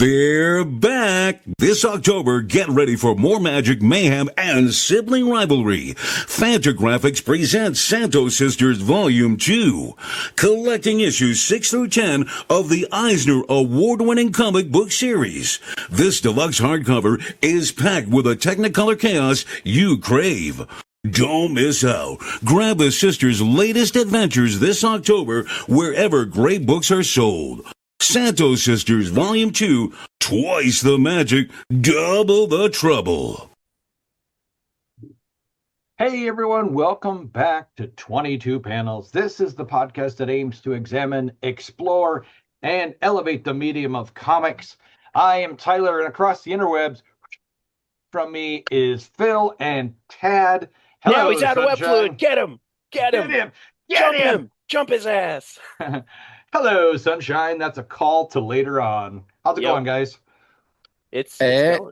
They're back! This October, get ready for more magic, mayhem, and sibling rivalry. Fantagraphics presents Santo Sisters Volume 2, collecting issues 6 through 10 of the Eisner award-winning comic book series. This deluxe hardcover is packed with a Technicolor chaos you crave. Don't miss out. Grab the sisters' latest adventures this October wherever great books are sold. Santo Sisters Volume 2, twice the magic, double the trouble. Hey everyone, welcome back to 22 Panels. This is the podcast that aims to examine, explore, and elevate the medium of comics. I am Tyler, and across the interwebs from me is Phil and Tad. Hello, now he's out of web fluid. Get him! Get him! Jump his ass! Hello, Sunshine. That's a call to later on. How's it going, guys? It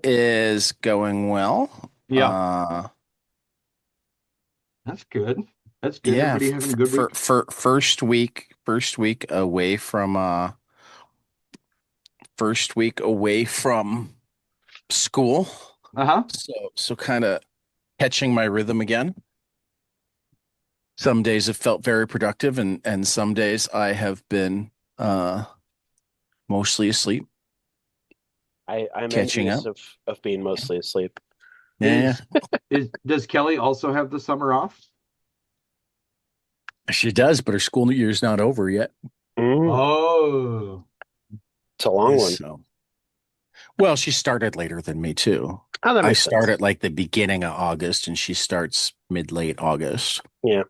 is going well. Yeah. That's good. That's good. Yeah. Everybody having a good week? First week away from school. Uh-huh. So kind of catching my rhythm again. Some days have felt very productive, and some days I have been mostly asleep. I'm catching envious up of being mostly asleep. Yeah. Does Kelly also have the summer off? She does, but her school year's not over yet. Oh. It's a long one. So, well, she started later than me too. Oh, that I makes start sense. at like the beginning of August, and she starts mid-late August. Yeah.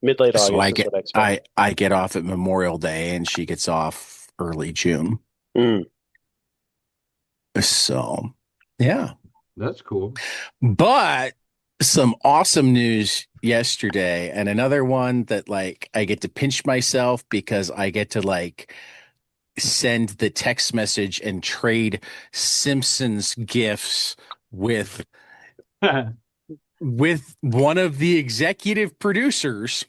Mid-late August So I is get what I expect. I get off at Memorial Day, and she gets off early June. So, yeah. That's cool. But some awesome news yesterday, and another one that like I get to pinch myself because I get to like send the text message and trade Simpsons gifts with one of the executive producers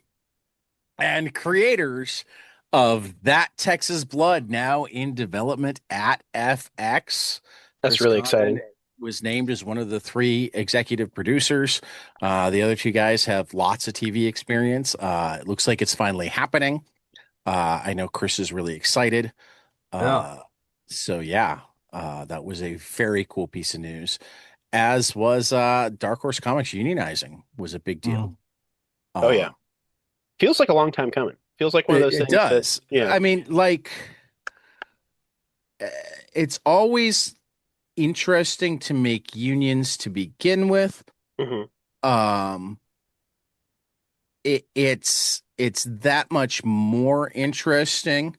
and creators of That Texas Blood, now in development at FX. That's really exciting. Was named as one of the 3 executive producers. The other 2 guys have lots of TV experience. It looks like it's finally happening. I know Chris is really excited. So yeah, that was a very cool piece of news. As was Dark Horse Comics unionizing was a big deal. Oh yeah, feels like a long time coming. Feels like one of those things. It does. I mean, like, it's always interesting to make unions to begin with. It's that much more interesting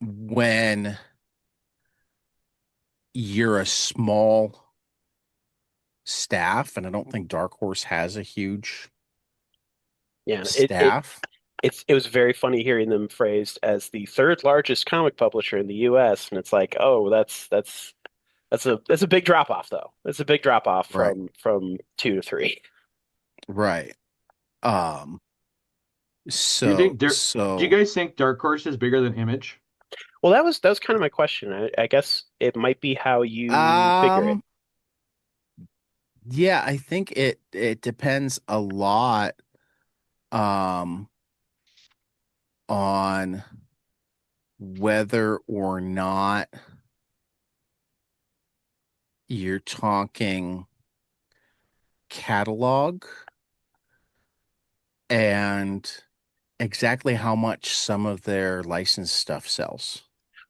when you're a small staff, and I don't think Dark Horse has a huge staff. It was very funny hearing them phrased as the 3rd largest comic publisher in the U.S. And it's like, oh, that's a big drop off, though. It's a big drop off from 2 to 3. Right. Do you guys think Dark Horse is bigger than Image? Well, that was kind of my question. I guess it might be how you figure it. Yeah, I think it depends a lot on whether or not you're talking catalog and exactly how much some of their licensed stuff sells.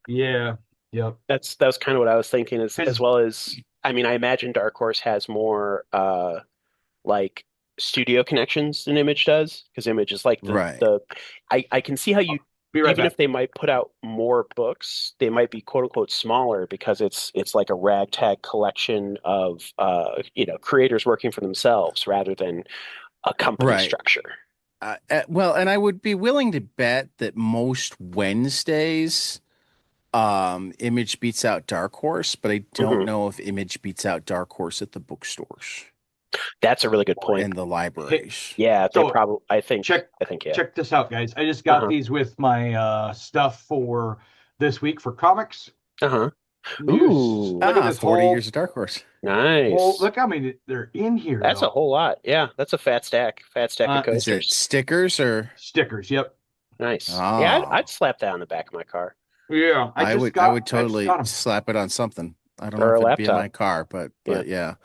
Yeah. Yep. That was kind of what I was thinking, as well as, I mean, I imagine Dark Horse has more like studio connections than Image does, because Image is like I can see how you if they might put out more books, they might be quote unquote smaller because it's like a ragtag collection of creators working for themselves rather than a company structure. Well, and I would be willing to bet that most Wednesdays Image beats out Dark Horse, but I don't know if Image beats out Dark Horse at the bookstores. That's a really good point. in the libraries. Yeah, they So, probably. I think. Yeah. Check this out, guys. I just got these with my stuff for this week for comics. Ooh. Look at this 40 whole years of Dark Horse. Nice. look how many they're in here. That's a whole lot. Yeah, that's a fat stack. Fat stack of Is it coasters. stickers or stickers? Yep. Nice. Oh. Yeah, I'd slap that on the back of my car. Yeah, I would totally slap it on something. I don't know if it'd be in my car, but yeah.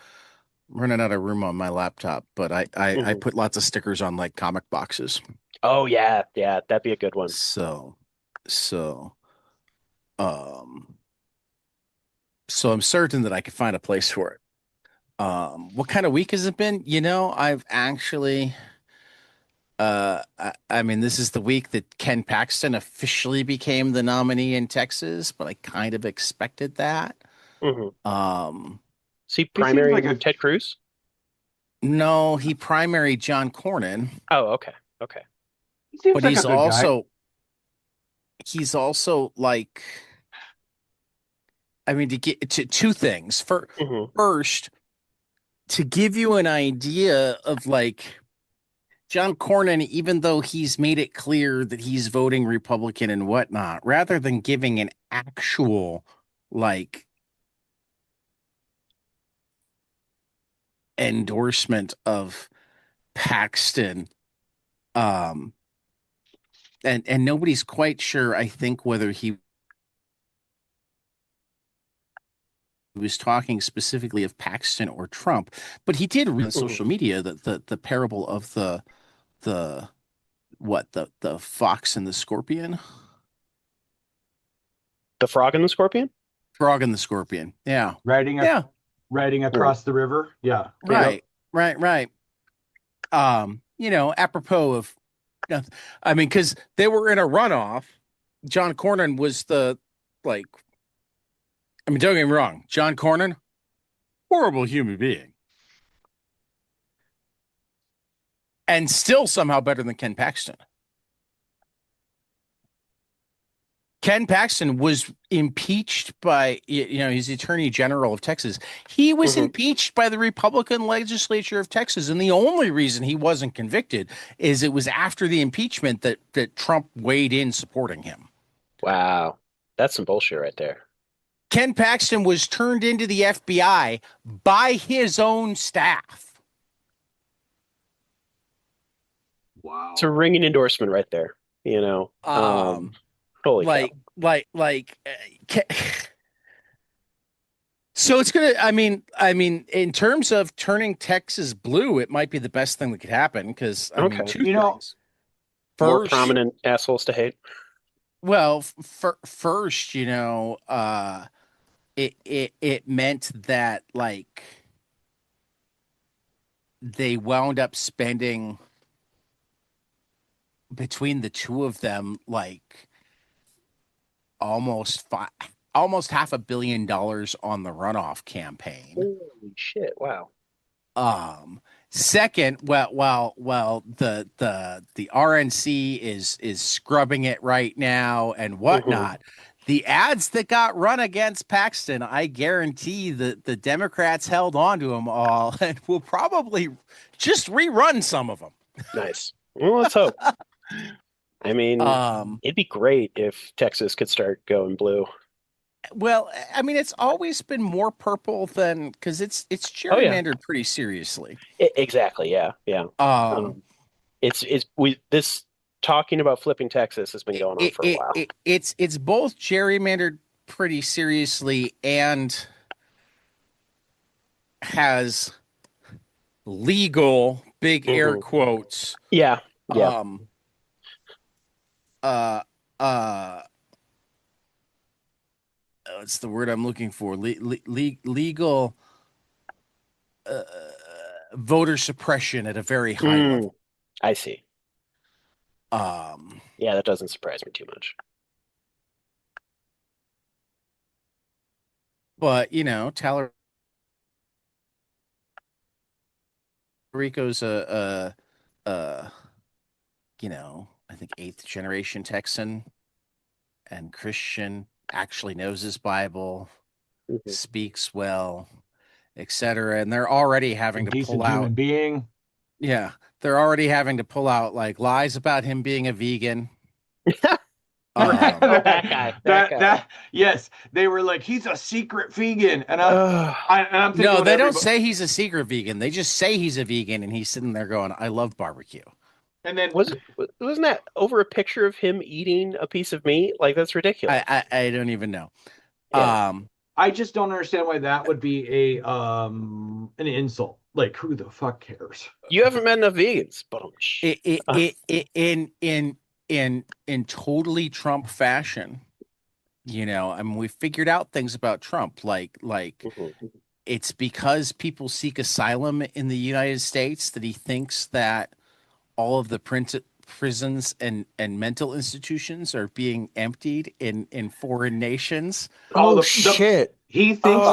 I'm running out of room on my laptop, but I put lots of stickers on like comic boxes. Oh yeah, that'd be a good one. So I'm certain that I could find a place for it. What kind of week has it been? I've actually I mean, this is the week that Ken Paxton officially became the nominee in Texas, but I kind of expected that. See, primary Ted Cruz? No, he primaried John Cornyn. Oh, okay. But he's also like, I mean, to get to two things. First, to give you an idea of like John Cornyn, even though he's made it clear that he's voting Republican and whatnot, rather than giving an actual like endorsement of Paxton, and nobody's quite sure, I think, whether he was talking specifically of Paxton or Trump, but he did read on social media that the parable of the fox and the scorpion, the frog and the scorpion, yeah, riding across the river, right. Apropos of, I mean, because they were in a runoff. John Cornyn was don't get me wrong, John Cornyn, horrible human being, and still somehow better than Ken Paxton. Ken Paxton was impeached by, he's the Attorney General of Texas. He was impeached by the Republican legislature of Texas. And the only reason he wasn't convicted is it was after the impeachment that Trump weighed in supporting him. Wow. That's some bullshit right there. Ken Paxton was turned into the FBI by his own staff. Wow. It's a ringing endorsement right there. Holy so it's gonna. I mean, in terms of turning Texas blue, it might be the best thing that could happen because two things. More prominent assholes to hate. Well, first, it meant that like they wound up spending between the two of them like almost $500 million on the runoff campaign. Holy shit! Wow. Second, while the RNC is scrubbing it right now and whatnot, the ads that got run against Paxton, I guarantee that the Democrats held on to them all and will probably just rerun some of them. Nice. Well, let's hope. I mean, it'd be great if Texas could start going blue. Well, I mean, it's always been more purple than because it's gerrymandered pretty seriously. Exactly. Yeah. This talking about flipping Texas has been going on for a while. It's both gerrymandered pretty seriously and has legal big air quotes. Yeah. It's the word I'm looking for. Legal voter suppression at a very high level. I see. Yeah, that doesn't surprise me too much. But Tallarico's I think 8th generation Texan and Christian, actually knows his Bible, speaks well, etc. And they're already having to pull out. Human being. Yeah, they're already having to pull out like lies about him being a vegan. That guy. Yes, they were like, he's a secret vegan, and I'm thinking, no, they don't say he's a secret vegan. They just say he's a vegan, and he's sitting there going, "I love barbecue." And then wasn't that over a picture of him eating a piece of meat? Like, that's ridiculous. I don't even know. Yeah. I just don't understand why that would be an insult. Like, who the fuck cares? You haven't met enough vegans, but in totally Trump fashion, you know. I mean, we figured out things about Trump, like it's because people seek asylum in the United States that he thinks that all of the prisons and mental institutions are being emptied in foreign nations. Shit. He thinks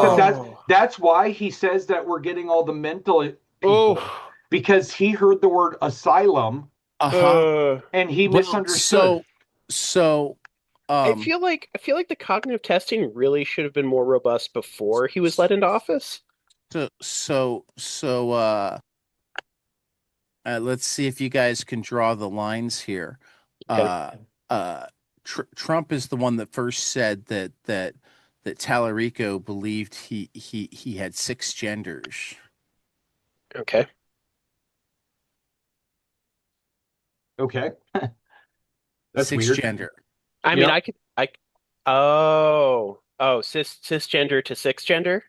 that's why he says that we're getting all the mental people, because he heard the word asylum and he misunderstood. So I feel like the cognitive testing really should have been more robust before he was let into office. Let's see if you guys can draw the lines here. Okay. Trump is the one that first said that Tallarico believed he had 6 genders. Okay. Okay. That's 6 weird. Gender. I mean, cisgender to 6 gender.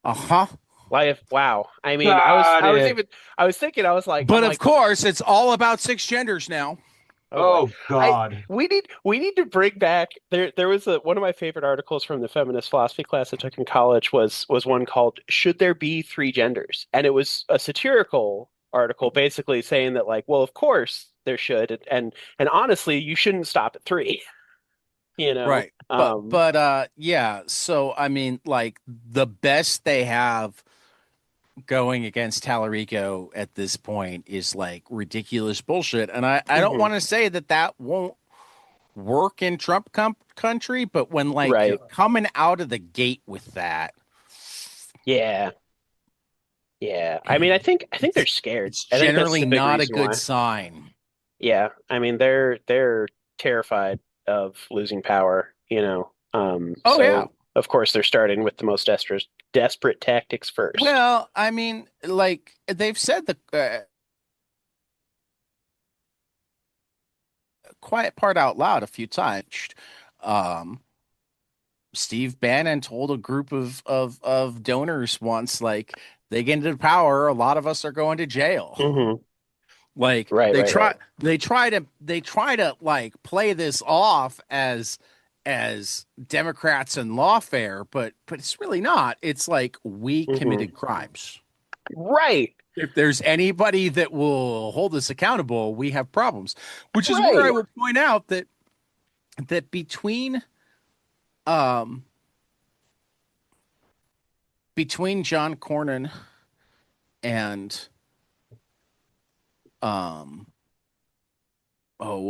Wow. I mean, I was thinking, I was like, but of course, it's all about 6 genders now. Oh God. We need to bring back. There was one of my favorite articles from the feminist philosophy class I took in college was one called "Should There Be 3 Genders?" And it was a satirical article, basically saying that, like, well, of course there should, and honestly, you shouldn't stop at 3. You know, right? But yeah. So I mean, like, the best they have going against Tallarico at this point is like ridiculous bullshit, and I don't want to say that won't work in Trump country, but when you're coming out of the gate with that, yeah. I mean, I think they're scared. It's generally not a good sign. Yeah, I mean, they're terrified of losing power. You know. Yeah. Of course, they're starting with the most desperate tactics first. Well, I mean, like they've said the quiet part out loud a few times. Steve Bannon told a group of donors once, like, they get into power, a lot of us are going to jail. Mm-hmm. Like they try to like play this off as Democrats and lawfare, but it's really not. It's like, we committed crimes. Right. If there's anybody that will hold us accountable, we have problems. Which is where I will point out that between John Cornyn and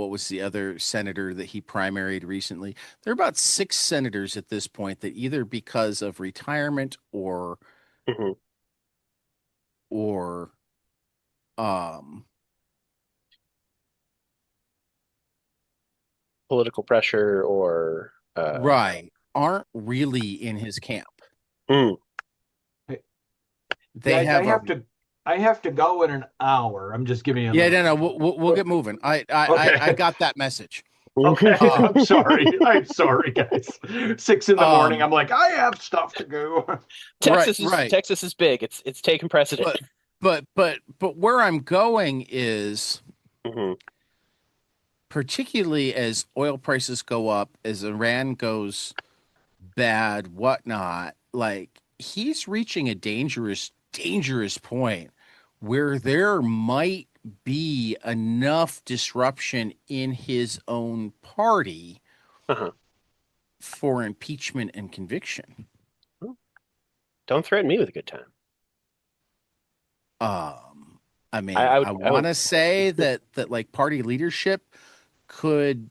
what was the other senator that he primaried recently? There are about 6 senators at this point that, either because of retirement or political pressure or aren't really in his camp. I have to go in an hour. I'm just giving you. No. We'll get moving. I got that message. Okay. I'm sorry, guys. 6 a.m. I'm like, I have stuff to go. Texas is big. It's taking precedent. But where I'm going is, particularly as oil prices go up, as Iran goes bad, whatnot, like, he's reaching a dangerous point where there might be enough disruption in his own party for impeachment and conviction. Don't threaten me with a good time. I mean, I want to say that like party leadership could,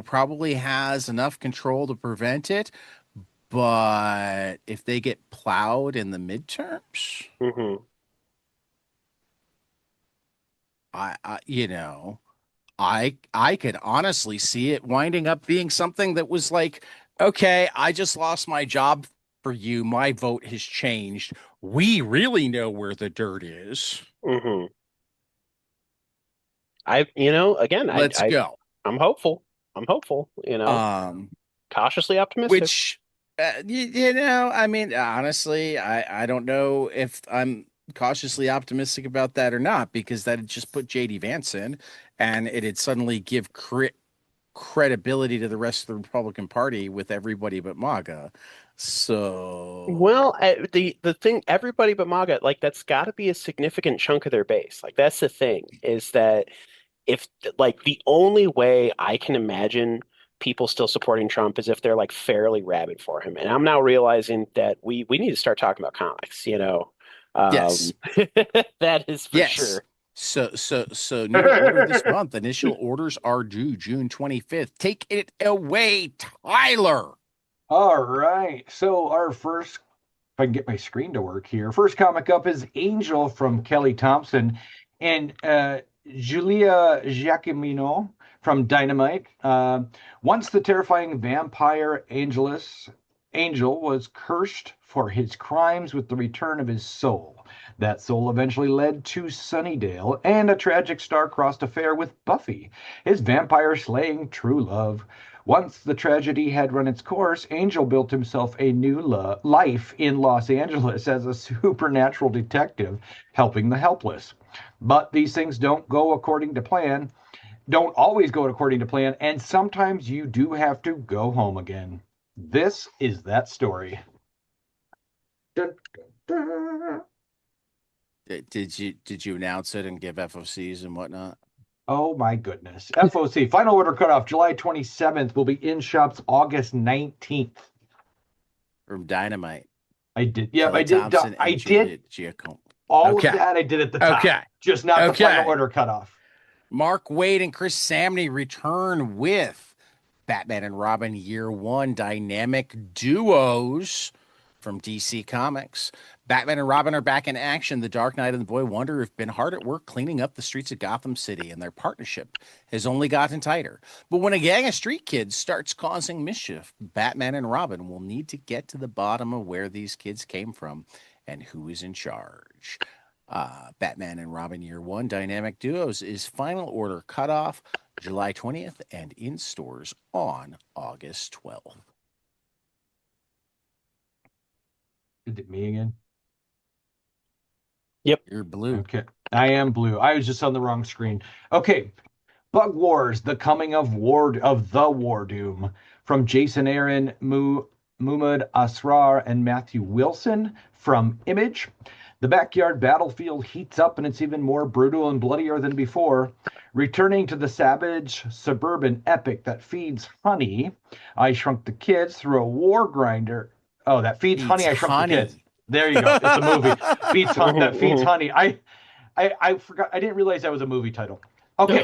probably has enough control to prevent it, But if they get plowed in the midterms, I could honestly see it winding up being something that was like, okay, I just lost my job for you. My vote has changed. We really know where the dirt is. Let's go. I'm hopeful. Cautiously optimistic. Which, I mean, honestly, I don't know if I'm cautiously optimistic about that or not, because that had just put JD Vance in, and it'd suddenly give credibility to the rest of the Republican Party with everybody but MAGA. So, well, the thing, everybody but MAGA, like that's got to be a significant chunk of their base. Like that's the thing, is that if like the only way I can imagine people still supporting Trump is if they're like fairly rabid for him. And I'm now realizing that we need to start talking about comics, yes, that is for sure. So new order this month. Initial orders are due June 25th. Take it away, Tyler. All right. So our first, if I can get my screen to work here, first comic up is Angel from Kelly Thompson and Julia Giacomino from Dynamite. Once the terrifying vampire Angel was cursed for his crimes with the return of his soul. That soul eventually led to Sunnydale and a tragic star-crossed affair with Buffy, his vampire-slaying true love. Once the tragedy had run its course, Angel built himself a new life in Los Angeles as a supernatural detective helping the helpless. But these things don't always go according to plan, and sometimes you do have to go home again. This is that story. Dun, dun, dun. Did you announce it and give FOCs and whatnot? Oh my goodness. FOC, final order cutoff, July 27th, will be in shops August 19th. From Dynamite. I did. Yeah, Kelly I did. Thompson I did. All of that I did at the top. Okay. Just not the final order cutoff. Mark Waid and Chris Samney return with Batman and Robin Year One dynamic duos from DC Comics. Batman and Robin are back in action. The Dark Knight and the Boy Wonder have been hard at work cleaning up the streets of Gotham City, and their partnership has only gotten tighter. But when a gang of street kids starts causing mischief, Batman and Robin will need to get to the bottom of where these kids came from and who is in charge. Batman and Robin Year One Dynamic Duos is final order cutoff July 20th and in stores on August 12th. Is it me again? Yep. You're blue. Okay. I am blue. I was just on the wrong screen. Okay. Bug Wars, The Coming of the War Doom from Jason Aaron, Muhammad Asrar, and Matthew Wilson from Image. The backyard battlefield heats up and it's even more brutal and bloodier than before. Returning to the savage suburban epic that feeds Honey, I Shrunk the Kids through a war grinder. Oh, that feeds Honey, I Shrunk the Kids. There you go. It's a movie. That feeds Honey. I forgot. I didn't realize that was a movie title. Okay.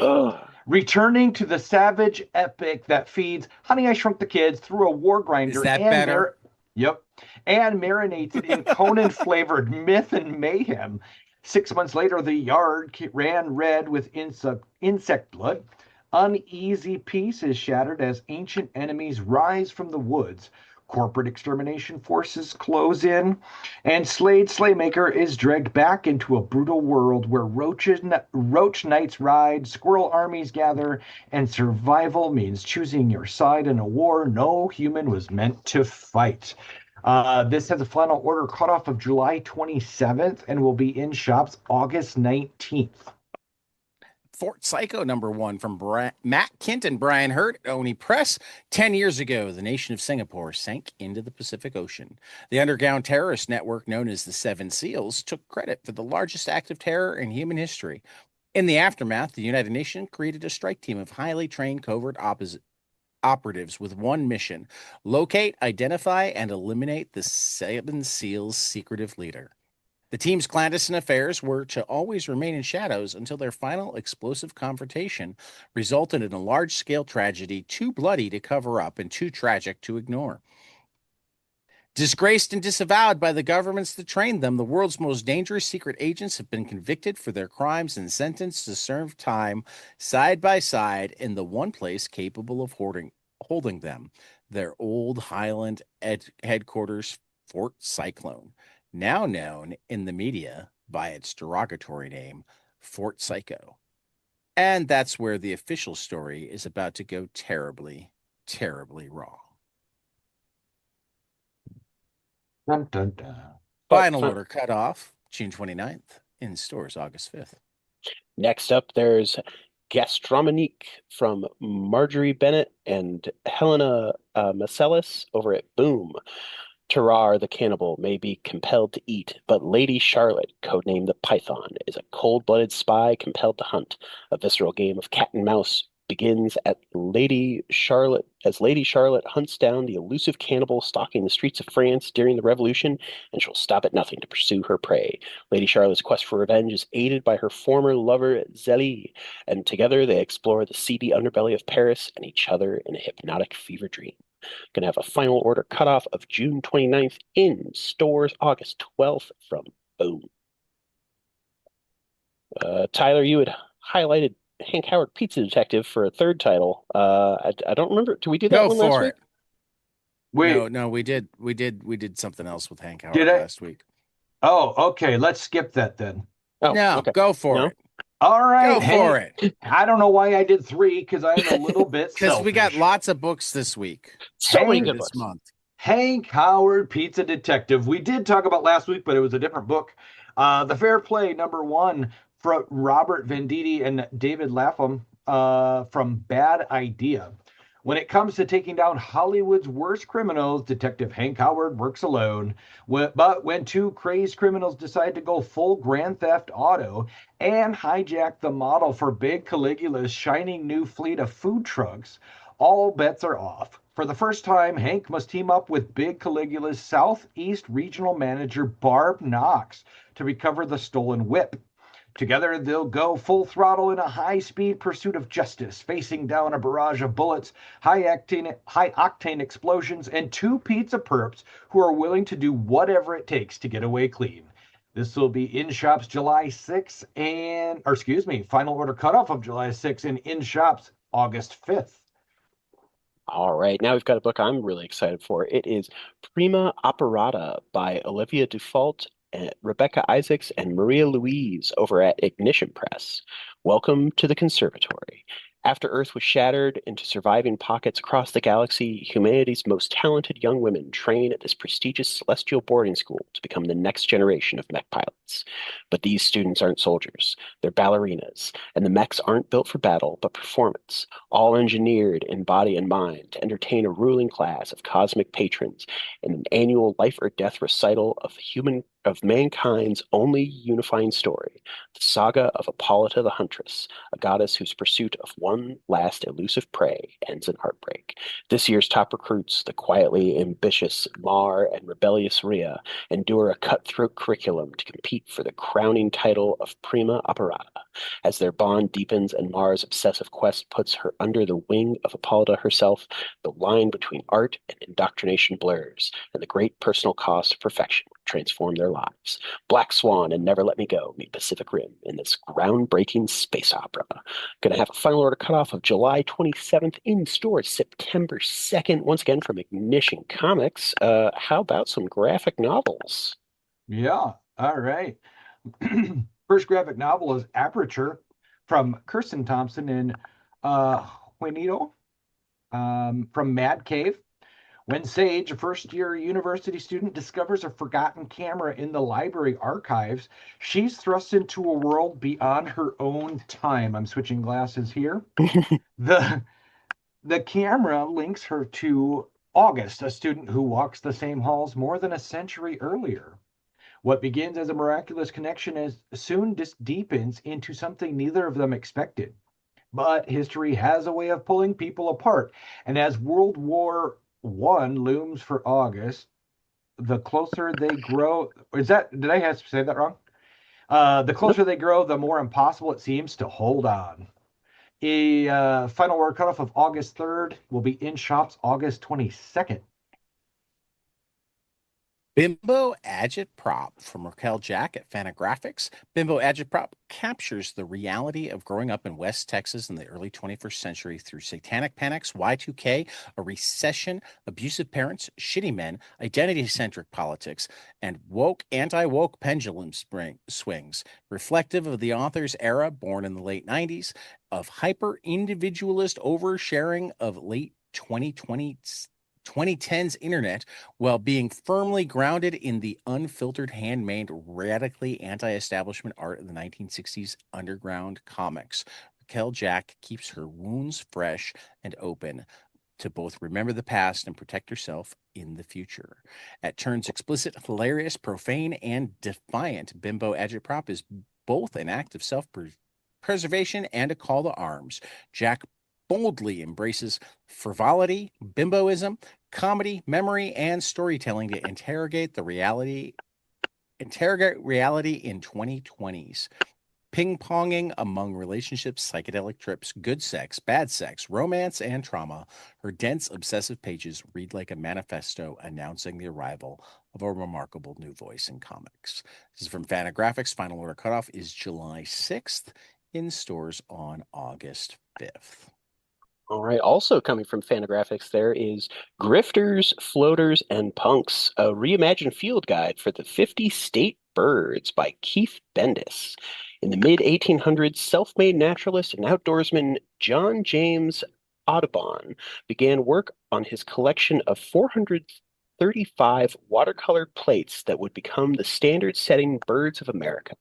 Returning to the savage epic that feeds Honey, I Shrunk the Kids through a war grinder. Is that better? Yep. And marinated in Conan-flavored myth and mayhem. 6 months later, the yard ran red with insect blood. Uneasy peace is shattered as ancient enemies rise from the woods. Corporate extermination forces close in, and Slade Slaymaker is dragged back into a brutal world where roach knights ride, squirrel armies gather, and survival means choosing your side in a war no human was meant to fight. This has a final order cutoff of July 27th and will be in shops August 19th. Fort Psycho #1 from Matt Kint and Brian Hurt at Oni Press. 10 years ago, the nation of Singapore sank into the Pacific Ocean. The underground terrorist network known as the Seven Seals took credit for the largest act of terror in human history. In the aftermath, the United Nations created a strike team of highly trained covert operatives with one mission: locate, identify, and eliminate the Seven Seals' secretive leader. The team's clandestine affairs were to always remain in shadows until their final explosive confrontation resulted in a large-scale tragedy too bloody to cover up and too tragic to ignore. Disgraced and disavowed by the governments that trained them, the world's most dangerous secret agents have been convicted for their crimes and sentenced to serve time side by side in the one place capable of holding them, their old Highland headquarters, Fort Cyclone, now known in the media by its derogatory name, Fort Psycho. And that's where the official story is about to go terribly, terribly wrong. Dun, dun, dun. Final Order Cutoff, June 29th, in stores August 5th. Next up, there's Gastromanique from Marjorie Bennett and Helena Marcellus over at Boom. Terrar the cannibal may be compelled to eat, but Lady Charlotte, codenamed the Python, is a cold-blooded spy compelled to hunt. A visceral game of cat and mouse begins as Lady Charlotte hunts down the elusive cannibal stalking the streets of France during the Revolution, and she'll stop at nothing to pursue her prey. Lady Charlotte's quest for revenge is aided by her former lover, Zélie, and together they explore the seedy underbelly of Paris and each other in a hypnotic fever dream. Going to have a final order cutoff of June 29th in stores August 12th from Boom. Tyler, you had highlighted Hank Howard Pizza Detective for a third title. I don't remember. Did we do that one last week? No, we did something else with Hank Howard last week. Oh, okay. Let's skip that then. Oh, no, okay. Go for it. All right. Go for it. I don't know why I did 3 because I'm a little bit because we got lots of books this week. So many good this month. Hank Howard Pizza Detective. We did talk about last week, but it was a different book. The Fair Play #1 from Robert Venditti and David Lapham from Bad Idea. When it comes to taking down Hollywood's worst criminals, Detective Hank Howard works alone. But when 2 crazed criminals decide to go full Grand Theft Auto and hijack the model for Big Caligula's shining new fleet of food trucks, all bets are off. For the first time, Hank must team up with Big Caligula's Southeast Regional Manager Barb Knox to recover the stolen whip. Together, they'll go full throttle in a high-speed pursuit of justice, facing down a barrage of bullets, high-octane explosions, and 2 pizza perps who are willing to do whatever it takes to get away clean. This will be in shops July 6th final order cutoff of July 6th and in shops August 5th. All right, now we've got a book I'm really excited for. It is Prima Operata by Olivia Dufault, Rebecca Isaacs, and Maria Louise over at Ignition Press. Welcome to the Conservatory. After Earth was shattered into surviving pockets across the galaxy, humanity's most talented young women train at this prestigious celestial boarding school to become the next generation of mech pilots. But these students aren't soldiers. They're ballerinas, and the mechs aren't built for battle, but performance, all engineered in body and mind to entertain a ruling class of cosmic patrons in an annual life or death recital of mankind's only unifying story, the saga of Hippolyta the Huntress, a goddess whose pursuit of one last elusive prey ends in heartbreak. This year's top recruits, the quietly ambitious Mar and rebellious Rhea, endure a cutthroat curriculum to compete for the crowning title of Prima Operata. As their bond deepens and Mar's obsessive quest puts her under the wing of Hippolyta herself, the line between art and indoctrination blurs, and the great personal cost of perfection transform their lives. Black Swan and Never Let Me Go meet Pacific Rim in this groundbreaking space opera. Going to have a final order cutoff of July 27th in stores September 2nd, once again from Ignition Comics. How about some graphic novels? Yeah, all right. First graphic novel is Aperture from Kirsten Thompson and Juanito from Mad Cave. When Sage, a first-year university student, discovers a forgotten camera in the library archives, she's thrust into a world beyond her own time. I'm switching glasses here. The camera links her to August, a student who walks the same halls more than a century earlier. What begins as a miraculous connection soon deepens into something neither of them expected. But history has a way of pulling people apart, and as World War I looms for August, the closer they grow. Did I have to say that wrong? The closer they grow, the more impossible it seems to hold on. A final word cutoff of August 3rd will be in shops August 22nd. Bimbo Agitprop from Raquel Jack at Fantagraphics. Bimbo Agitprop captures the reality of growing up in West Texas in the early 21st century through satanic panics, Y2K, a recession, abusive parents, shitty men, identity-centric politics, and anti-woke pendulum swings, reflective of the author's era, born in the late 90s, of hyper-individualist oversharing of late 2010's internet while being firmly grounded in the unfiltered, handmade, radically anti-establishment art of the 1960s underground comics. Raquel Jack keeps her wounds fresh and open to both remember the past and protect herself in the future. At turns explicit, hilarious, profane, and defiant, Bimbo Agitprop is both an act of self-preservation and a call to arms. Jack boldly embraces frivolity, bimboism, comedy, memory, and storytelling to interrogate reality in 2020s. Ping-ponging among relationships, psychedelic trips, good sex, bad sex, romance, and trauma, her dense, obsessive pages read like a manifesto announcing the arrival of a remarkable new voice in comics. This is from Fantagraphics. Final order cutoff is July 6th, in stores on August 5th. All right. Also coming from Fantagraphics, there is Grifters, Floaters, and Punks, a reimagined field guide for the 50 state birds by Keith Bendis. In the mid-1800s, self-made naturalist and outdoorsman John James Audubon began work on his collection of 435 watercolor plates that would become the standard-setting birds of America.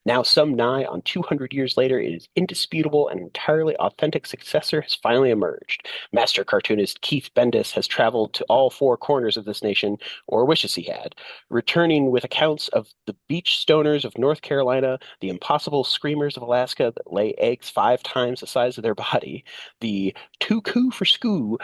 Now, some nigh on 200 years later, it is indisputable an entirely authentic successor has finally emerged. Master cartoonist Keith Bendis has traveled to all four corners of this nation, or wishes he had, returning with accounts of the beach stoners of North Carolina, the impossible screamers of Alaska that lay eggs 5 times the size of their body, the tuku for school,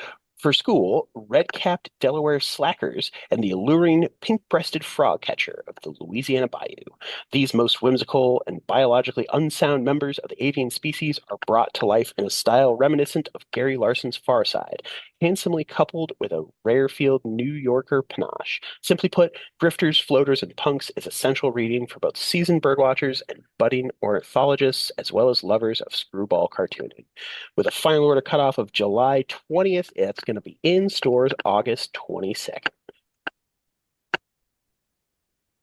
red-capped Delaware slackers, and the alluring pink-breasted frog catcher of the Louisiana Bayou. These most whimsical and biologically unsound members of the avian species are brought to life in a style reminiscent of Gary Larson's Far Side, handsomely coupled with a Rarefield New Yorker panache. Simply put, Grifters, Floaters, and Punks is essential reading for both seasoned birdwatchers and budding ornithologists, as well as lovers of screwball cartooning. With a final order cutoff of July 20th, it's going to be in stores August 22nd.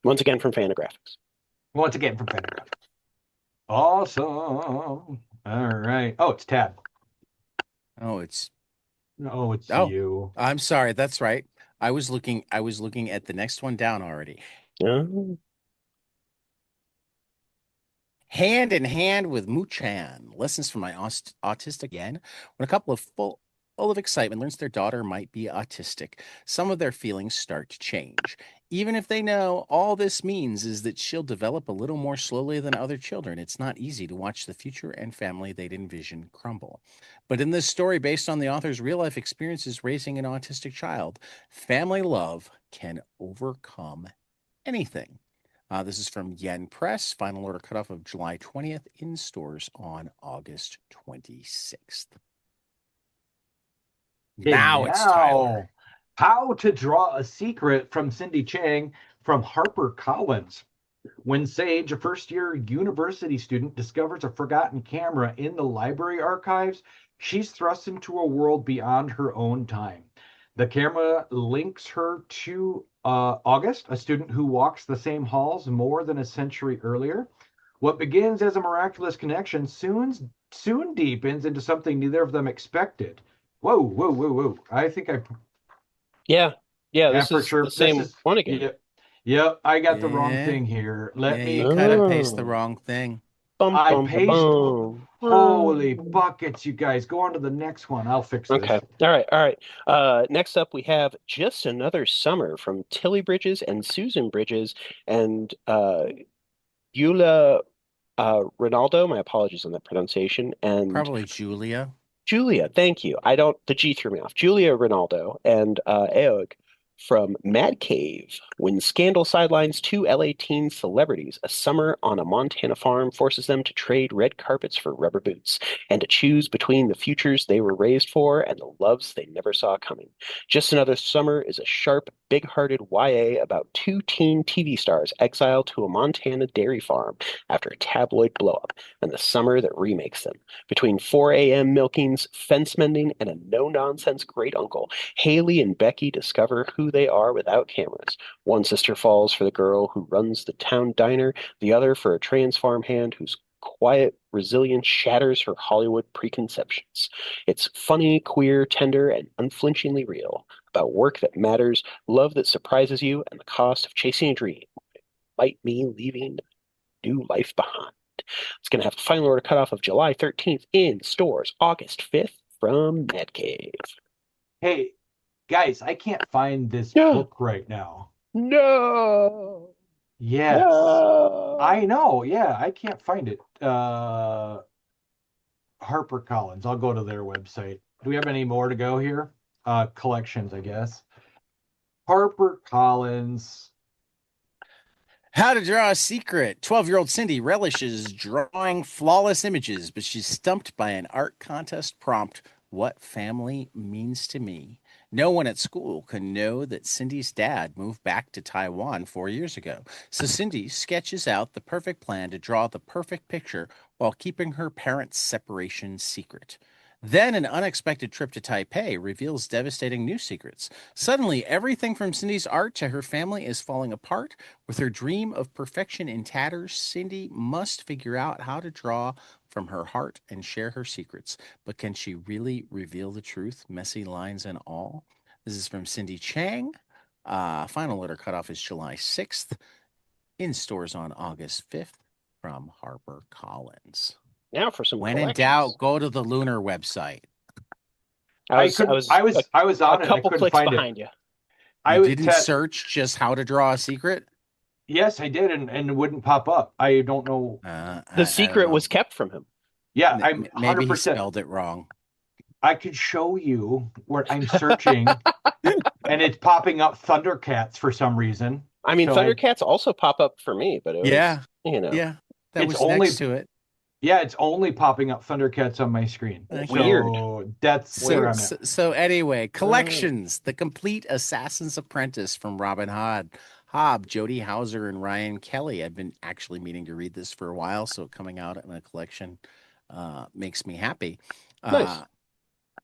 Once again from Fantagraphics. Once again from Fantagraphics. Awesome. All right. Oh, it's Tad. It's you. I'm sorry. That's right. I was looking at the next one down already. Hand in Hand with Muchan. Lessons from my autistic again. When a couple of full of excitement learns their daughter might be autistic, some of their feelings start to change. Even if they know all this means is that she'll develop a little more slowly than other children, it's not easy to watch the future and family they'd envision crumble. But in this story, based on the author's real-life experiences raising an autistic child, family love can overcome anything. This is from Yen Press. Final order cutoff of July 20th, in stores on August 26th. Now it's Tyler. How to Draw a Secret from Cindy Chang from HarperCollins. When Sage, a first-year university student, discovers a forgotten camera in the library archives, she's thrust into a world beyond her own time. The camera links her to August, a student who walks the same halls more than a century earlier. What begins as a miraculous connection soon deepens into something neither of them expected. Whoa. I think this is the same one again. Yep, I got the wrong thing here. You kind of paste the wrong thing. Holy buckets, you guys. Go on to the next one. I'll fix this. Okay. All right. Next up, we have Just Another Summer from Tilly Bridges and Susan Bridges and Eula Ronaldo. My apologies on that pronunciation. And probably Julia. Thank you. The G threw me off. Julia Ronaldo and Eog From Mad Cave, when scandal sidelines two LA teen celebrities, a summer on a Montana farm forces them to trade red carpets for rubber boots and to choose between the futures they were raised for and the loves they never saw coming. Just Another Summer is a sharp, big-hearted YA about two teen TV stars exiled to a Montana dairy farm after a tabloid blow-up and the summer that remakes them. Between 4 a.m. milkings, fence mending, and a no-nonsense great uncle, Haley and Becky discover who they are without cameras. One sister falls for the girl who runs the town diner, the other for a trans farmhand whose quiet resilience shatters her Hollywood preconceptions. It's funny, queer, tender, and unflinchingly real, about work that matters, love that surprises you, and the cost of chasing a dream. It might mean leaving a new life behind. It's going to have the final order cutoff of July 13th in stores, August 5th from Mad Cave. Hey, guys, I can't find this book right now. No. Yes. No. I know. Yeah, I can't find it. HarperCollins. I'll go to their website. Do we have any more to go here? Collections, I guess. HarperCollins. How to Draw a Secret. 12-year-old Cindy relishes drawing flawless images, but she's stumped by an art contest prompt. What family means to me. No one at school can know that Cindy's dad moved back to Taiwan 4 years ago. So Cindy sketches out the perfect plan to draw the perfect picture while keeping her parents' separation secret. Then an unexpected trip to Taipei reveals devastating new secrets. Suddenly, everything from Cindy's art to her family is falling apart. With her dream of perfection in tatters, Cindy must figure out how to draw from her heart and share her secrets. But can she really reveal the truth, messy lines and all? This is from Cindy Chang. Final order cutoff is July 6th. In stores on August 5th from HarperCollins. Now for some When in doubt, go to the Lunar website. I was on a it. couple I couldn't clicks find behind it. you. You didn't search just how to draw a secret? Yes, I did, and it wouldn't pop up. I don't know. The secret was kept from him. Yeah, I'm 100%. Maybe he spelled it wrong. I could show you where I'm searching, and it's popping up Thundercats for some reason. I mean, so Thundercats also pop up for me, but it was, yeah, that was next to it. Yeah, it's only popping up Thundercats on my screen. Weird. So that's where I'm at. So anyway, collections. The Complete Assassin's Apprentice from Robin Hobb, Jody Hauser, and Ryan Kelly. I've been actually meaning to read this for a while, so coming out in a collection makes me happy. Nice.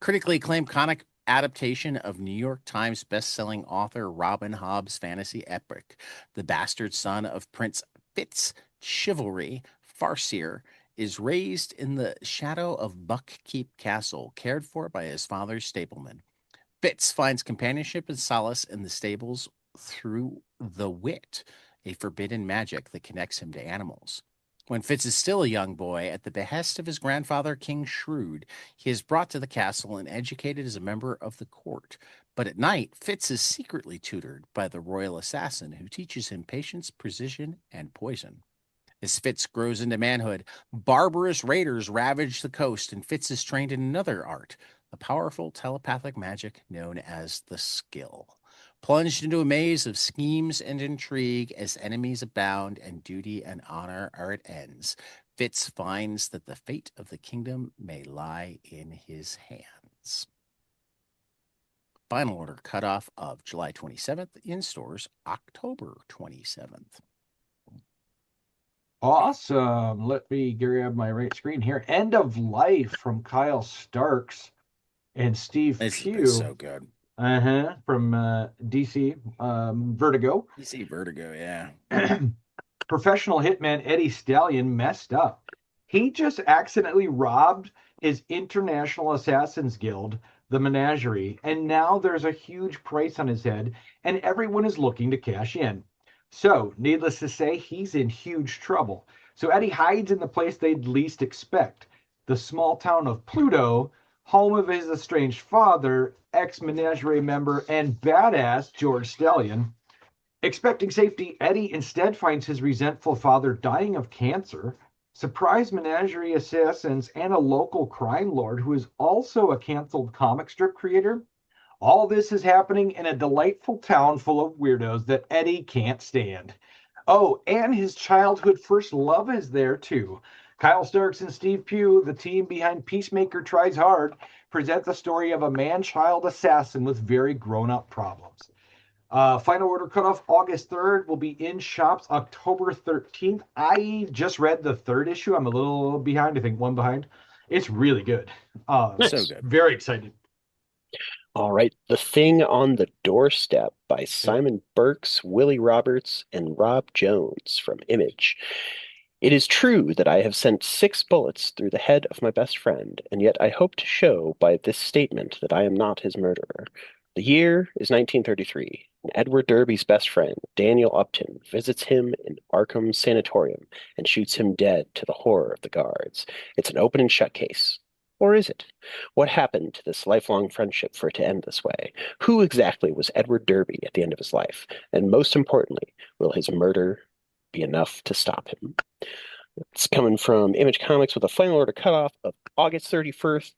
Critically acclaimed comic adaptation of New York Times best-selling author Robin Hobb's fantasy epic. The bastard son of Prince Fitz Chivalry, Farseer, is raised in the shadow of Buckkeep Castle, cared for by his father's stableman. Fitz finds companionship and solace in the stables through the wit, a forbidden magic that connects him to animals. When Fitz is still a young boy, at the behest of his grandfather, King Shrewd, he is brought to the castle and educated as a member of the court. But at night, Fitz is secretly tutored by the royal assassin who teaches him patience, precision, and poison. As Fitz grows into manhood, barbarous raiders ravage the coast, and Fitz is trained in another art, the powerful telepathic magic known as the Skill. Plunged into a maze of schemes and intrigue as enemies abound and duty and honor are at ends, Fitz finds that the fate of the kingdom may lie in his hands. Final order cutoff of July 27th, in stores October 27th. Awesome. Let me grab my right screen here. End of Life from Kyle Starks and Steve Pugh. It's so good. From DC Vertigo. DC Vertigo, yeah. Professional hitman Eddie Stallion messed up. He just accidentally robbed his International Assassins Guild, the Menagerie, and now there's a huge price on his head, and everyone is looking to cash in. So, needless to say, he's in huge trouble. So Eddie hides in the place they'd least expect, the small town of Pluto, home of his estranged father, ex-Menagerie member, and badass George Stallion. Expecting safety, Eddie instead finds his resentful father dying of cancer, surprise Menagerie assassins, and a local crime lord who is also a canceled comic strip creator, All this is happening in a delightful town full of weirdos that Eddie can't stand. Oh, and his childhood first love is there too. Kyle Starks and Steve Pugh, the team behind Peacemaker Tries Hard, present the story of a man-child assassin with very grown-up problems. Final Order Cutoff August 3rd will be in shops October 13th. I just read the third issue. I'm a little behind, I think one behind. It's really good. So good. Very excited. All right. The Thing on the Doorstep by Simon Burks, Willie Roberts, and Rob Jones from Image. It is true that I have sent 6 bullets through the head of my best friend, and yet I hope to show by this statement that I am not his murderer. The year is 1933, and Edward Derby's best friend, Daniel Upton, visits him in Arkham Sanatorium and shoots him dead to the horror of the guards. It's an open and shut case. Or is it? What happened to this lifelong friendship for it to end this way? Who exactly was Edward Derby at the end of his life? And most importantly, will his murder be enough to stop him? It's coming from Image Comics with a final order cutoff of August 31st.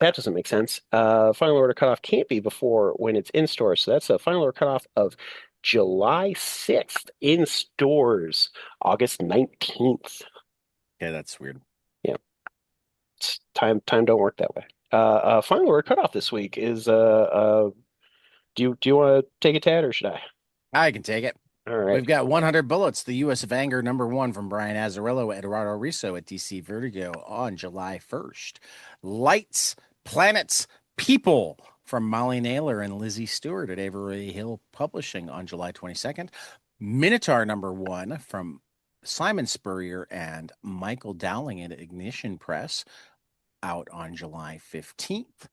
That doesn't make sense. Final order cutoff can't be before when it's in stores. So that's a final order cutoff of July 6th in stores, August 19th. Yeah, that's weird. Yeah. Time don't work that way. Final order cutoff this week is do you want to take it, Tad, or should I? I can take it. All right. We've got 100 Bullets, the U.S. of Anger, #1 from Brian Azzarello, Eduardo Riso at DC Vertigo on July 1st. Lights, Planets, People from Molly Naylor and Lizzie Stewart at Avery Hill Publishing on July 22nd. Minotaur #1 from Simon Spurrier and Michael Dowling at Ignition Press out on July 15th.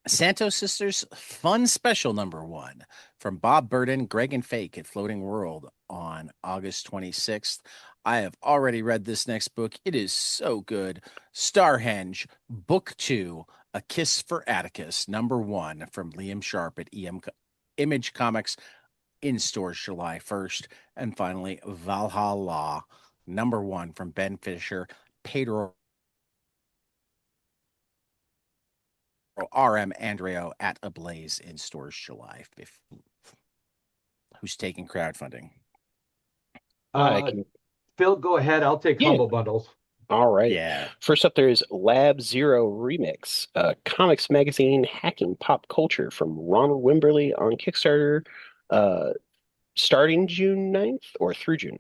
Santos Sisters Fun Special #1 from Bob Burden, Greg and Fake at Floating World on August 26th. I have already read this next book. It is so good. Starhenge, Book 2, A Kiss for Atticus, #1 from Liam Sharp at Image Comics in stores July 1st. And finally, Valhalla, #1 from Ben Fisher, Pedro RM Andreo at Ablaze in stores July 15th. Who's taking crowdfunding? Phil, go ahead. I'll take Humble Bundles. All right. Yeah. First up, there is Lab Zero Remix, comics magazine hacking pop culture from Ronald Wimberly on Kickstarter, starting June 9th or through June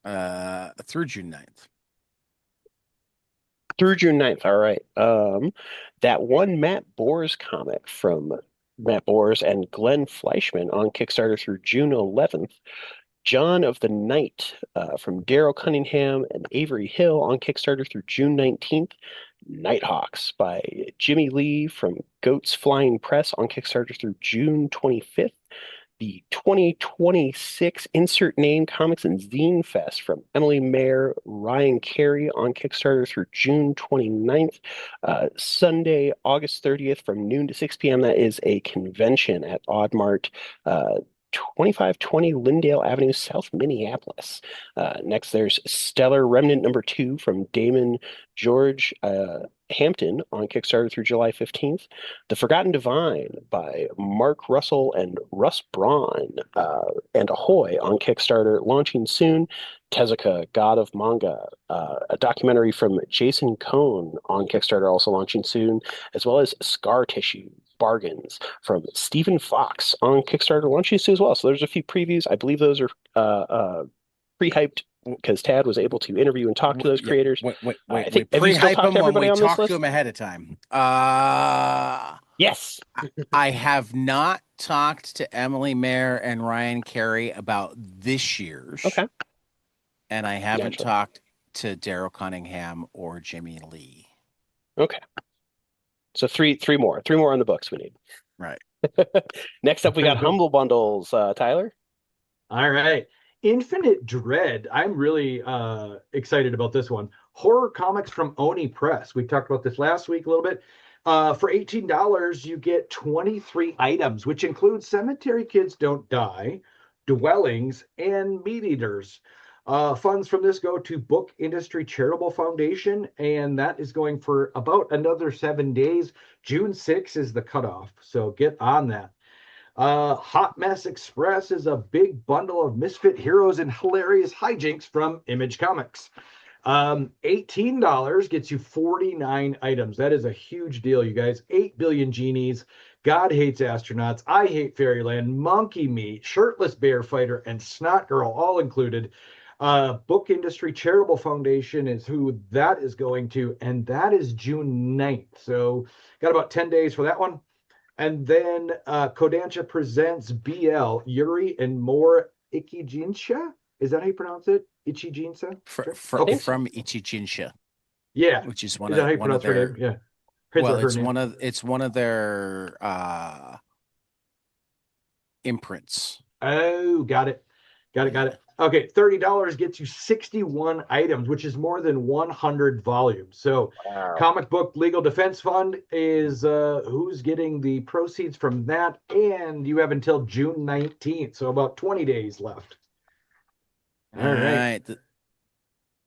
9th? Through June 9th. Through June 9th. All right. That one Matt Bors comic from Matt Bors and Glenn Fleischman on Kickstarter through June 11th. John of the Night from Daryl Cunningham and Avery Hill on Kickstarter through June 19th. Nighthawks by Jimmy Lee from Goats Flying Press on Kickstarter through June 25th. The 2026 Insert Name Comics and Zine Fest from Emily Mayer, Ryan Carey on Kickstarter through June 29th. Sunday, August 30th from noon to 6 p.m. That is a convention at Oddmart, 2520 Lindale Avenue, South Minneapolis. Next, there's Stellar Remnant #2 from Damon George Hampton on Kickstarter through July 15th. The Forgotten Divine by Mark Russell and Russ Braun and Ahoy on Kickstarter, launching soon. Tezuka, God of Manga, a documentary from Jason Cohn on Kickstarter, also launching soon, as well as Scar Tissue Bargains from Stephen Fox on Kickstarter, launching soon as well. So there's a few previews. I believe those are pre-hyped because Tad was able to interview and talk to those creators. Wait. Pre-hype them when we talk to them ahead of time. Yes. I have not talked to Emily Mayer and Ryan Carey about this year's. Okay. And I haven't talked to Daryl Cunningham or Jimmy Lee. Okay. So three more on the books we need. Right. Next up, we got Humble Bundles. Tyler? All right. Infinite Dread. I'm really excited about this one. Horror comics from Oni Press. We talked about this last week a little bit. For $18, you get 23 items, which include Cemetery Kids Don't Die, Dwellings, and Meat Eaters. Funds from this go to Book Industry Charitable Foundation, and that is going for about another 7 days. June 6th is the cutoff, so get on that. Hot Mess Express is a big bundle of misfit heroes and hilarious hijinks from Image Comics. $18 gets you 49 items. That is a huge deal, you guys. 8 billion genies. God hates astronauts. I hate fairyland. Monkey meat, shirtless bear fighter, and snot girl, all included. Book Industry Charitable Foundation is who that is going to, and that is June 9th. So got about 10 days for that one. And then Kodansha presents BL, Yuri and more Ichijinsha. Is that how you pronounce it? Ichijinsha? From Ichijinsha. Yeah. Which is one of their... Yeah. It's one of their imprints. Oh, got it. Okay, $30 gets you 61 items, which is more than 100 volumes. So, wow. Comic Book Legal Defense Fund is who's getting the proceeds from that, and you have until June 19th, so about 20 days left. All right.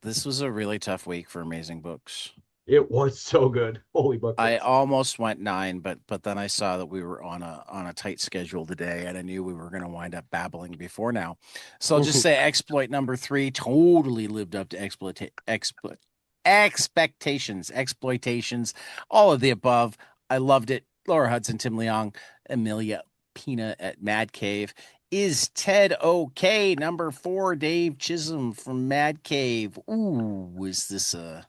This was a really tough week for Amazing Books. It was so good. Holy buckets. I almost went 9, but then I saw that we were on a tight schedule today, and I knew we were going to wind up babbling before now. So I'll just say exploit number 3 totally lived up to expectations, all of the above. I loved it. Laura Hudson, Tim Leong, Amelia Pina at Mad Cave. Is Ted okay? Number 4, Dave Chisholm from Mad Cave. Ooh, is this a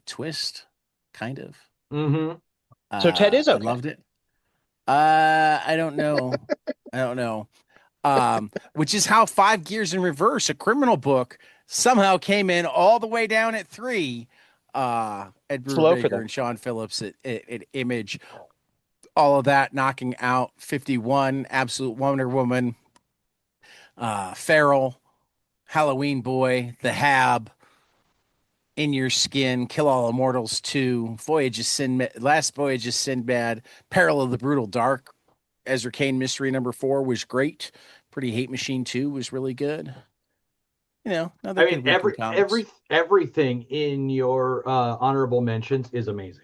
twist? Kind of. Mm-hmm. So Ted is okay. I loved it. I don't know. Which is how 5 Gears in Reverse, a criminal book, somehow came in all the way down at 3. Ed Brubaker and Sean Phillips at Image. All of that knocking out 51, Absolute Wonder Woman, Feral, Halloween Boy, The Hab, In Your Skin, Kill All Immortals 2, Last Voyage of Sinbad, Peril of the Brutal Dark, Ezra Kane Mystery number 4 was great. Pretty Hate Machine 2 was really good. You know, everything in your honorable mentions is amazing.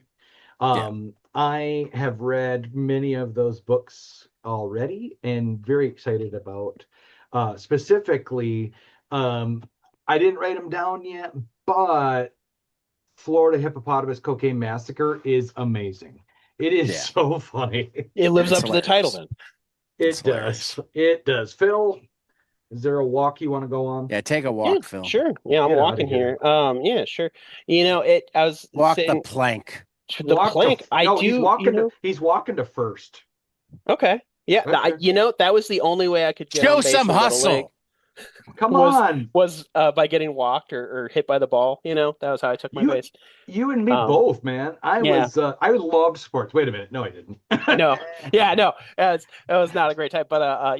I have read many of those books already and very excited about specifically. I didn't write them down yet, but Florida Hippopotamus Cocaine Massacre is amazing. It is so funny. It lives up to the title then. It does. Phil, is there a walk you want to go on? Yeah, take a walk, Phil. Sure. Yeah, I'm walking here. Yeah, sure. You know, I was the plank. The plank. He's walking to first. Okay. Yeah. Okay. That was the only way I could get. Show some hustle. Come on. Was by getting walked or hit by the ball. That was how I took my base. You and me both, man. I loved sports. Wait a minute. No, I didn't. No. Yeah, no. It was not a great time. But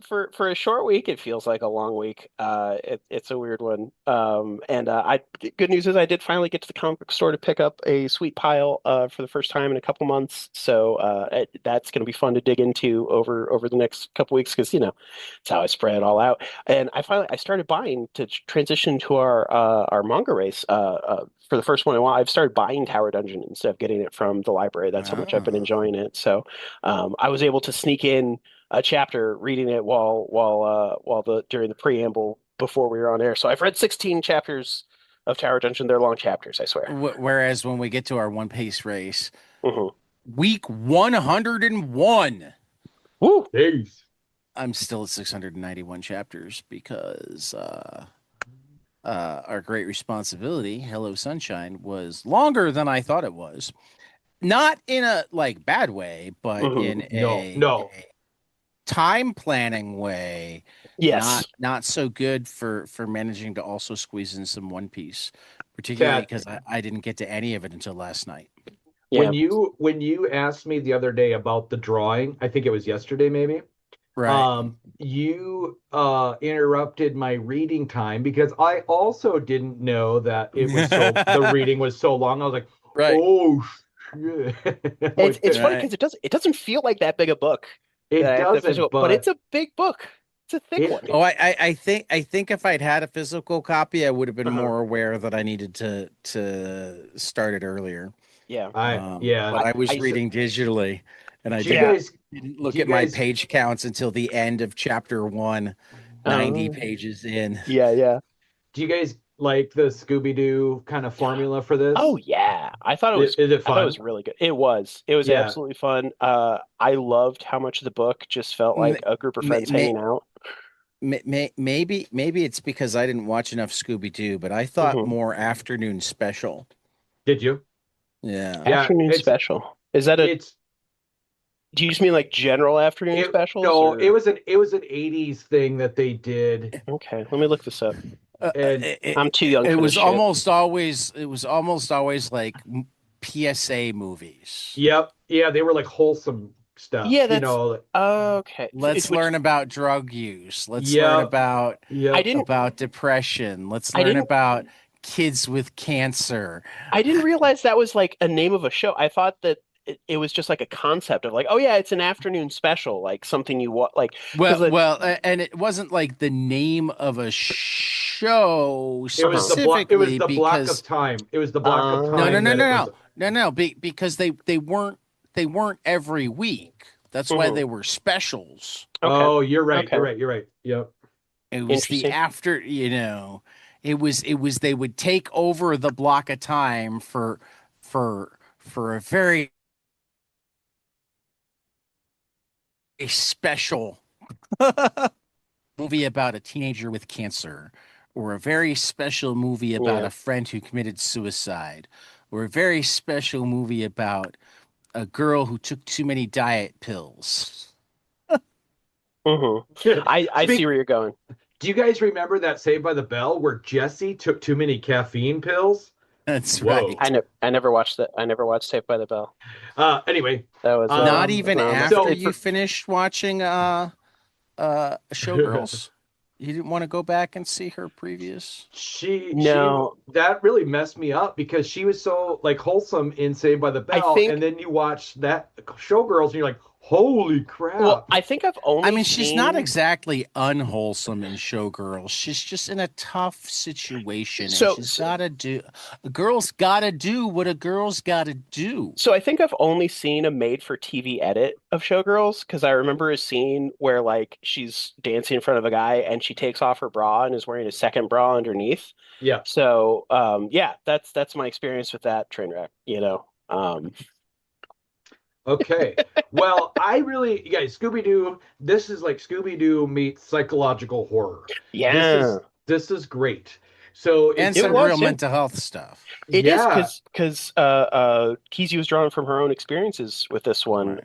for a short week, it feels like a long week. It's a weird one. Good news is I did finally get to the comic book store to pick up a sweet pile for the first time in a couple months. So that's going to be fun to dig into over the next couple weeks because it's how I spread it all out. And I started buying to transition to our manga race. For the first one in a while, I've started buying Tower Dungeon instead of getting it from the library. That's how much I've been enjoying it. So I was able to sneak in a chapter reading it during the preamble before we were on air. So I've read 16 chapters of Tower Dungeon. They're long chapters, I swear. Whereas when we get to our One Piece race, week 101. Woo! Jeez. I'm still at 691 chapters because our Great Responsibility, Hello Sunshine, was longer than I thought it was. Not in a bad way, but in a time planning way. Yes. Not so good for managing to also squeeze in some One Piece, particularly because I didn't get to any of it until last night. Yeah. When you asked me the other day about the drawing, I think it was yesterday maybe. Right. You interrupted my reading time because I also didn't know that it was the reading was so long. I was like, oh shit. It's funny because it doesn't feel like that big a book. It doesn't, but it's a big book. It's a thick one. Oh, I think if I'd had a physical copy, I would have been more aware that I needed to start it earlier. Yeah. But I was reading digitally, and I didn't look at my page counts until the end of chapter 1, 90 pages in. Yeah. Do you guys like the Scooby-Doo kind of formula for this? Oh yeah, I thought it was. Is it fun? I thought it was really good. It was. It was absolutely fun. I loved how much the book just felt like a group of friends hanging out. Maybe it's because I didn't watch enough Scooby-Doo, but I thought more Afternoon Special. Did you? Yeah. Afternoon Special. Is that a? Do you just mean like general afternoon specials? No, it was an 80s thing that they did. Okay, let me look this up. I'm too young. It was almost always like PSA movies. Yep. Yeah, they were like wholesome stuff. Yeah, that's okay. Let's learn about drug use. Let's learn about about depression. Let's learn about kids with cancer. I didn't realize that was like a name of a show. I thought that it was just like a concept of like, oh yeah, it's an afternoon special, like something you want, like and it wasn't like the name of a show specifically. It was the block of time. It was the block of time. No, because they weren't every week. That's why they were specials. Okay. Oh, you're right. Okay. You're right. Yep. It was the after, it was they would take over the block of time for a very special movie about a teenager with cancer, or a very special movie about a friend who committed suicide, or a very special movie about a girl who took too many diet pills. I see where you're going. Do you guys remember that Saved by the Bell where Jesse took too many caffeine pills? That's right. I never watched that. I never watched Saved by the Bell. Anyway, that was not even after you finished watching Showgirls. You didn't want to go back and see her previous. That really messed me up because she was so like wholesome in Saved by the Bell, and then you watch that Showgirls and you're like, holy crap. Well, I think I've only she's not exactly unwholesome in Showgirls. She's just in a tough situation. So she's a girl's gotta do what a girl's gotta do. So I think I've only seen a made-for-TV edit of Showgirls because I remember a scene where like she's dancing in front of a guy and she takes off her bra and is wearing a second bra underneath. Yeah. So that's my experience with that train wreck, Okay. Well, you guys, Scooby-Doo, this is like Scooby-Doo meets psychological horror. Yeah. This is great. So and some real mental health stuff. It is because Kesey was drawn from her own experiences with this one,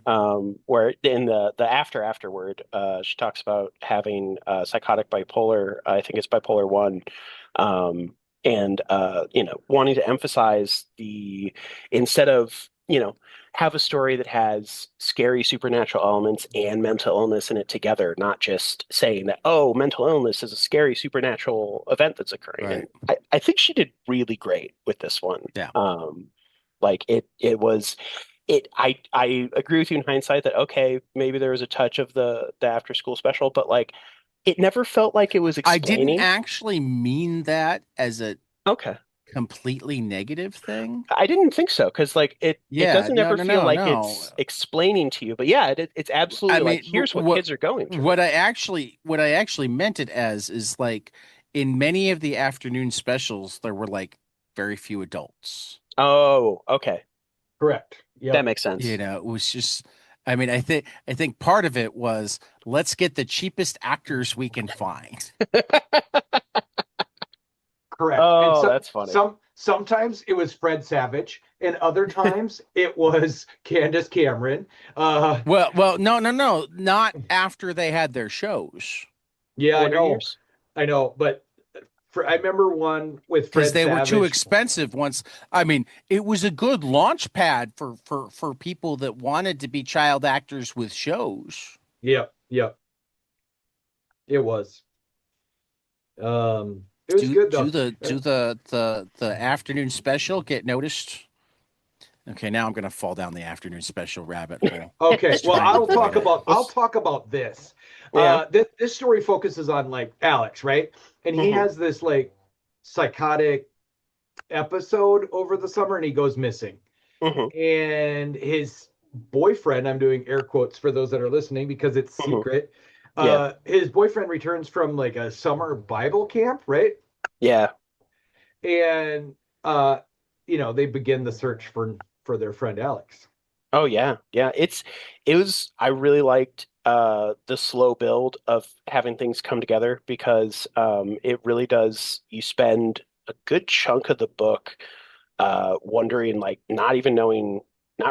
where in the afterward, she talks about having psychotic bipolar. I think it's bipolar 1. And wanting to emphasize instead of have a story that has scary supernatural elements and mental illness in it together, not just saying that, mental illness is a scary supernatural event that's occurring. Right. And I think she did really great with this one. Yeah. I agree with you in hindsight that, okay, maybe there was a touch of the after school special, but like it never felt like it was explaining. I didn't actually mean that as a completely negative thing. I didn't think so because like it doesn't ever feel like it's explaining to you, but it's absolutely here's what kids are going through. What I actually meant it as is like in many of the afternoon specials there were like very few adults. Oh, okay. Correct. Yeah. That makes sense. It was just I think part of it was let's get the cheapest actors we can find. Correct. Oh, that's funny. Sometimes it was Fred Savage, and other times it was Candace Cameron. Well, no, not after they had their shows. Yeah, I know, but I remember one with Fred Savage. Because they were too expensive once. I mean, it was a good launch pad for people that wanted to be child actors with shows. Yep. It was. It was good though. Do the afternoon special get noticed Okay, now I'm going to fall down the afternoon special rabbit hole. Okay, well, I'll talk it. about this. Yeah. This story focuses on like Alex, right? And he has this like psychotic episode over the summer, and he goes missing. And his boyfriend, I'm doing air quotes for those that are listening because it's secret. His boyfriend returns from like a summer Bible camp, right? Yeah. And they begin the search for their friend Alex. Oh yeah. Yeah. I really liked the slow build of having things come together because it really does, you spend a good chunk of the book wondering, like not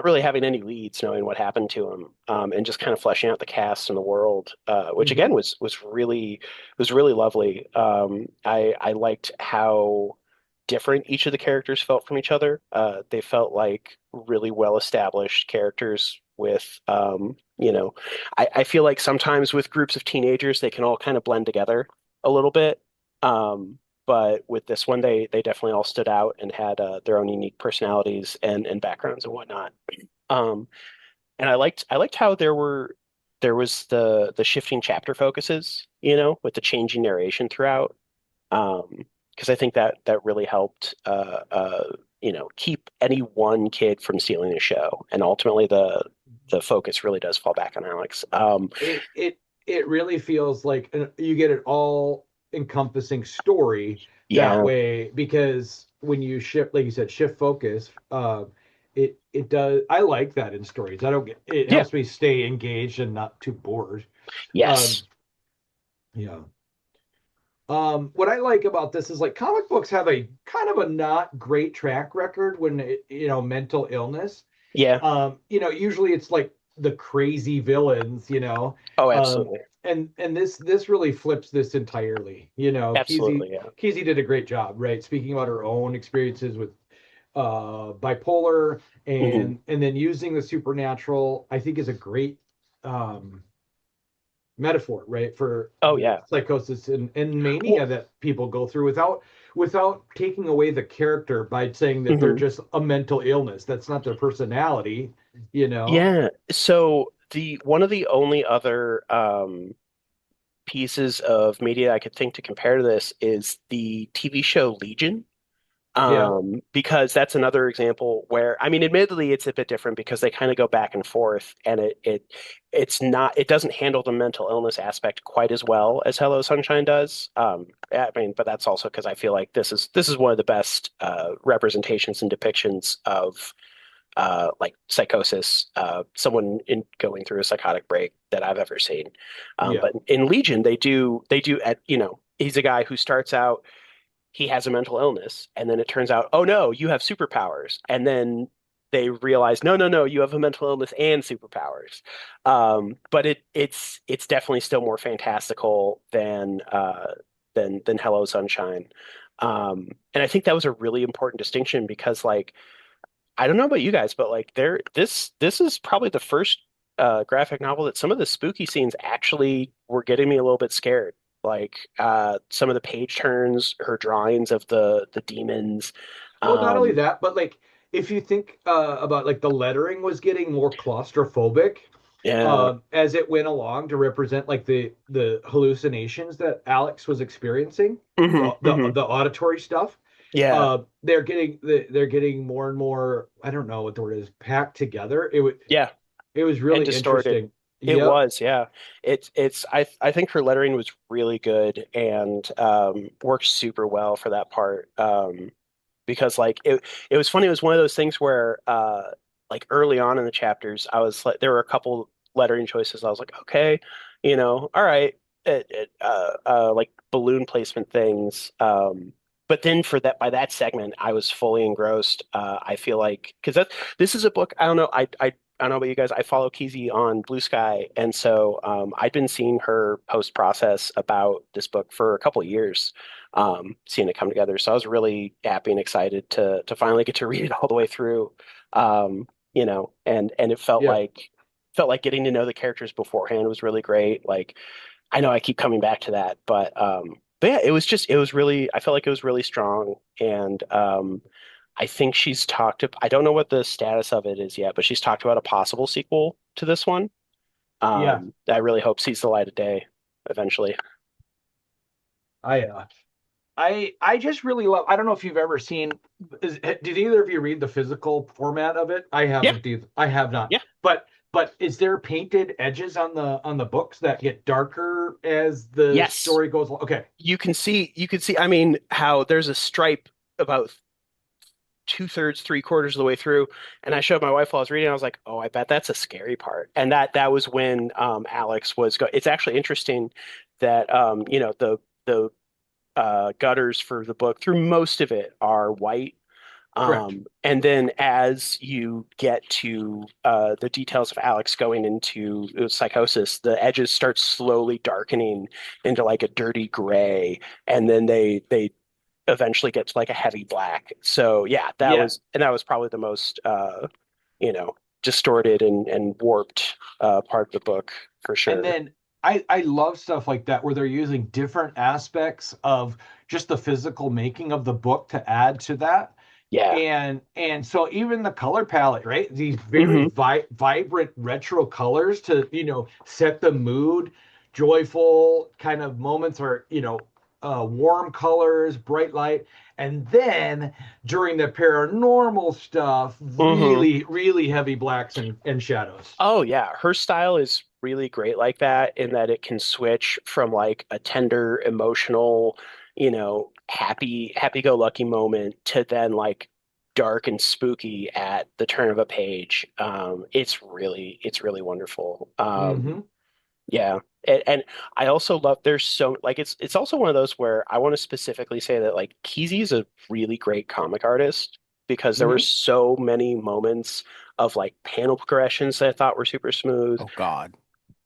really having any leads, knowing what happened to him, and just kind of fleshing out the cast and the world, which again was really lovely. I liked how different each of the characters felt from each other. They felt like really well-established characters with, I feel like sometimes with groups of teenagers, they can all kind of blend together a little bit. But with this one, they definitely all stood out and had their own unique personalities and backgrounds and whatnot. And I liked how there was the shifting chapter focuses, with the changing narration throughout. Because I think that really helped keep any one kid from stealing the show. And ultimately the focus really does fall back on Alex. It really feels like you get an all encompassing story that way, because when you shift, like you said, shift focus, it does. I like that in stories. It helps me stay engaged and not too bored. Yes. What I like about this is like comic books have a kind of a not great track record when mental illness. Yeah. Usually it's like the crazy villains, Oh, absolutely. And this really flips this entirely. Absolutely, yeah. Kesey did a great job, right? Speaking about her own experiences with bipolar and then using the supernatural, I think is a great metaphor, right? For psychosis and mania that people go through without taking away the character by saying that they're just a mental illness. That's not their personality, Yeah. So one of the only other pieces of media I could think to compare to this is the TV show Legion. Because that's another example where, I mean, admittedly, it's a bit different because they kind of go back and forth, and it doesn't handle the mental illness aspect quite as well as Hello Sunshine does. But that's also because I feel like this is one of the best representations and depictions of like psychosis, someone going through a psychotic break that I've ever seen. But in Legion, they do he's a guy who starts out, he has a mental illness, and then it turns out, oh no, you have superpowers, and then they realize, no, you have a mental illness and superpowers. But it's definitely still more fantastical than Hello Sunshine. And I think that was a really important distinction because, like, I don't know about you guys, but like this is probably the first graphic novel that some of the spooky scenes actually were getting me a little bit scared. Like some of the page turns, her drawings of the demons. Well, not only that, but like if you think about like the lettering was getting more claustrophobic as it went along to represent like the hallucinations that Alex was experiencing, the auditory stuff. Yeah. They're getting more and more, I don't know what the word is, packed together. It was really interesting. It was, yeah. I think her lettering was really good and worked super well for that part. Because like it was funny, it was one of those things where like early on in the chapters, I was like, there were a couple lettering choices. I was like, okay, all right, like balloon placement things. But then by that segment, I was fully engrossed. I feel like because this is a book. I don't know. I don't know about you guys. I follow Kesey on Blue Sky, and so I'd been seeing her post process about this book for a couple of years, seeing it come together. So I was really happy and excited to finally get to read it all the way through. And it felt like getting to know the characters beforehand was really great. Like I know I keep coming back to that, but yeah, it was really, I felt like it was really strong. And I think she's I don't know what the status of it is yet, but she's talked about a possible sequel to this one. Yeah. I really hope sees the light of day eventually. I just really love. I don't know if you've ever seen. Did either of you read the physical format of it? I Yeah, haven't either. I have not. yeah. But is there painted edges on the books that get darker as the Yes. story goes along? Okay. You can see, I mean, how there's a stripe about two-thirds, three-quarters of the way through, and I showed my wife while I was reading. I was like, "Oh, I bet that's a scary part." And that was when Alex was go. It's actually interesting that the gutters for the book through most of it are white. Correct. And then as you get to the details of Alex going into psychosis, the edges start slowly darkening into like a dirty gray, and then they eventually get to like a heavy black. So yeah, Yeah. that was probably the most you know, distorted and warped part of the book for And sure. then I love stuff like that where they're using different aspects of just the physical making of the book to add to that. Yeah. And so even the color palette, right? These very Hmm. vibrant retro colors to, set the mood, joyful kind of moments or, warm colors, bright light. And then during the paranormal stuff, Hmm. really, really heavy blacks and shadows. Oh yeah, her style is really great like that in that it can switch from like a tender, emotional, happy-go-lucky moment to then like dark and spooky at the turn of a page. It's really wonderful. Hmm. Yeah. And I also love there's so like it's also one of those where I want to specifically say that like Keezy's a really great comic artist because there were Hmm. so many moments of like panel progressions that I thought were super smooth. Oh God,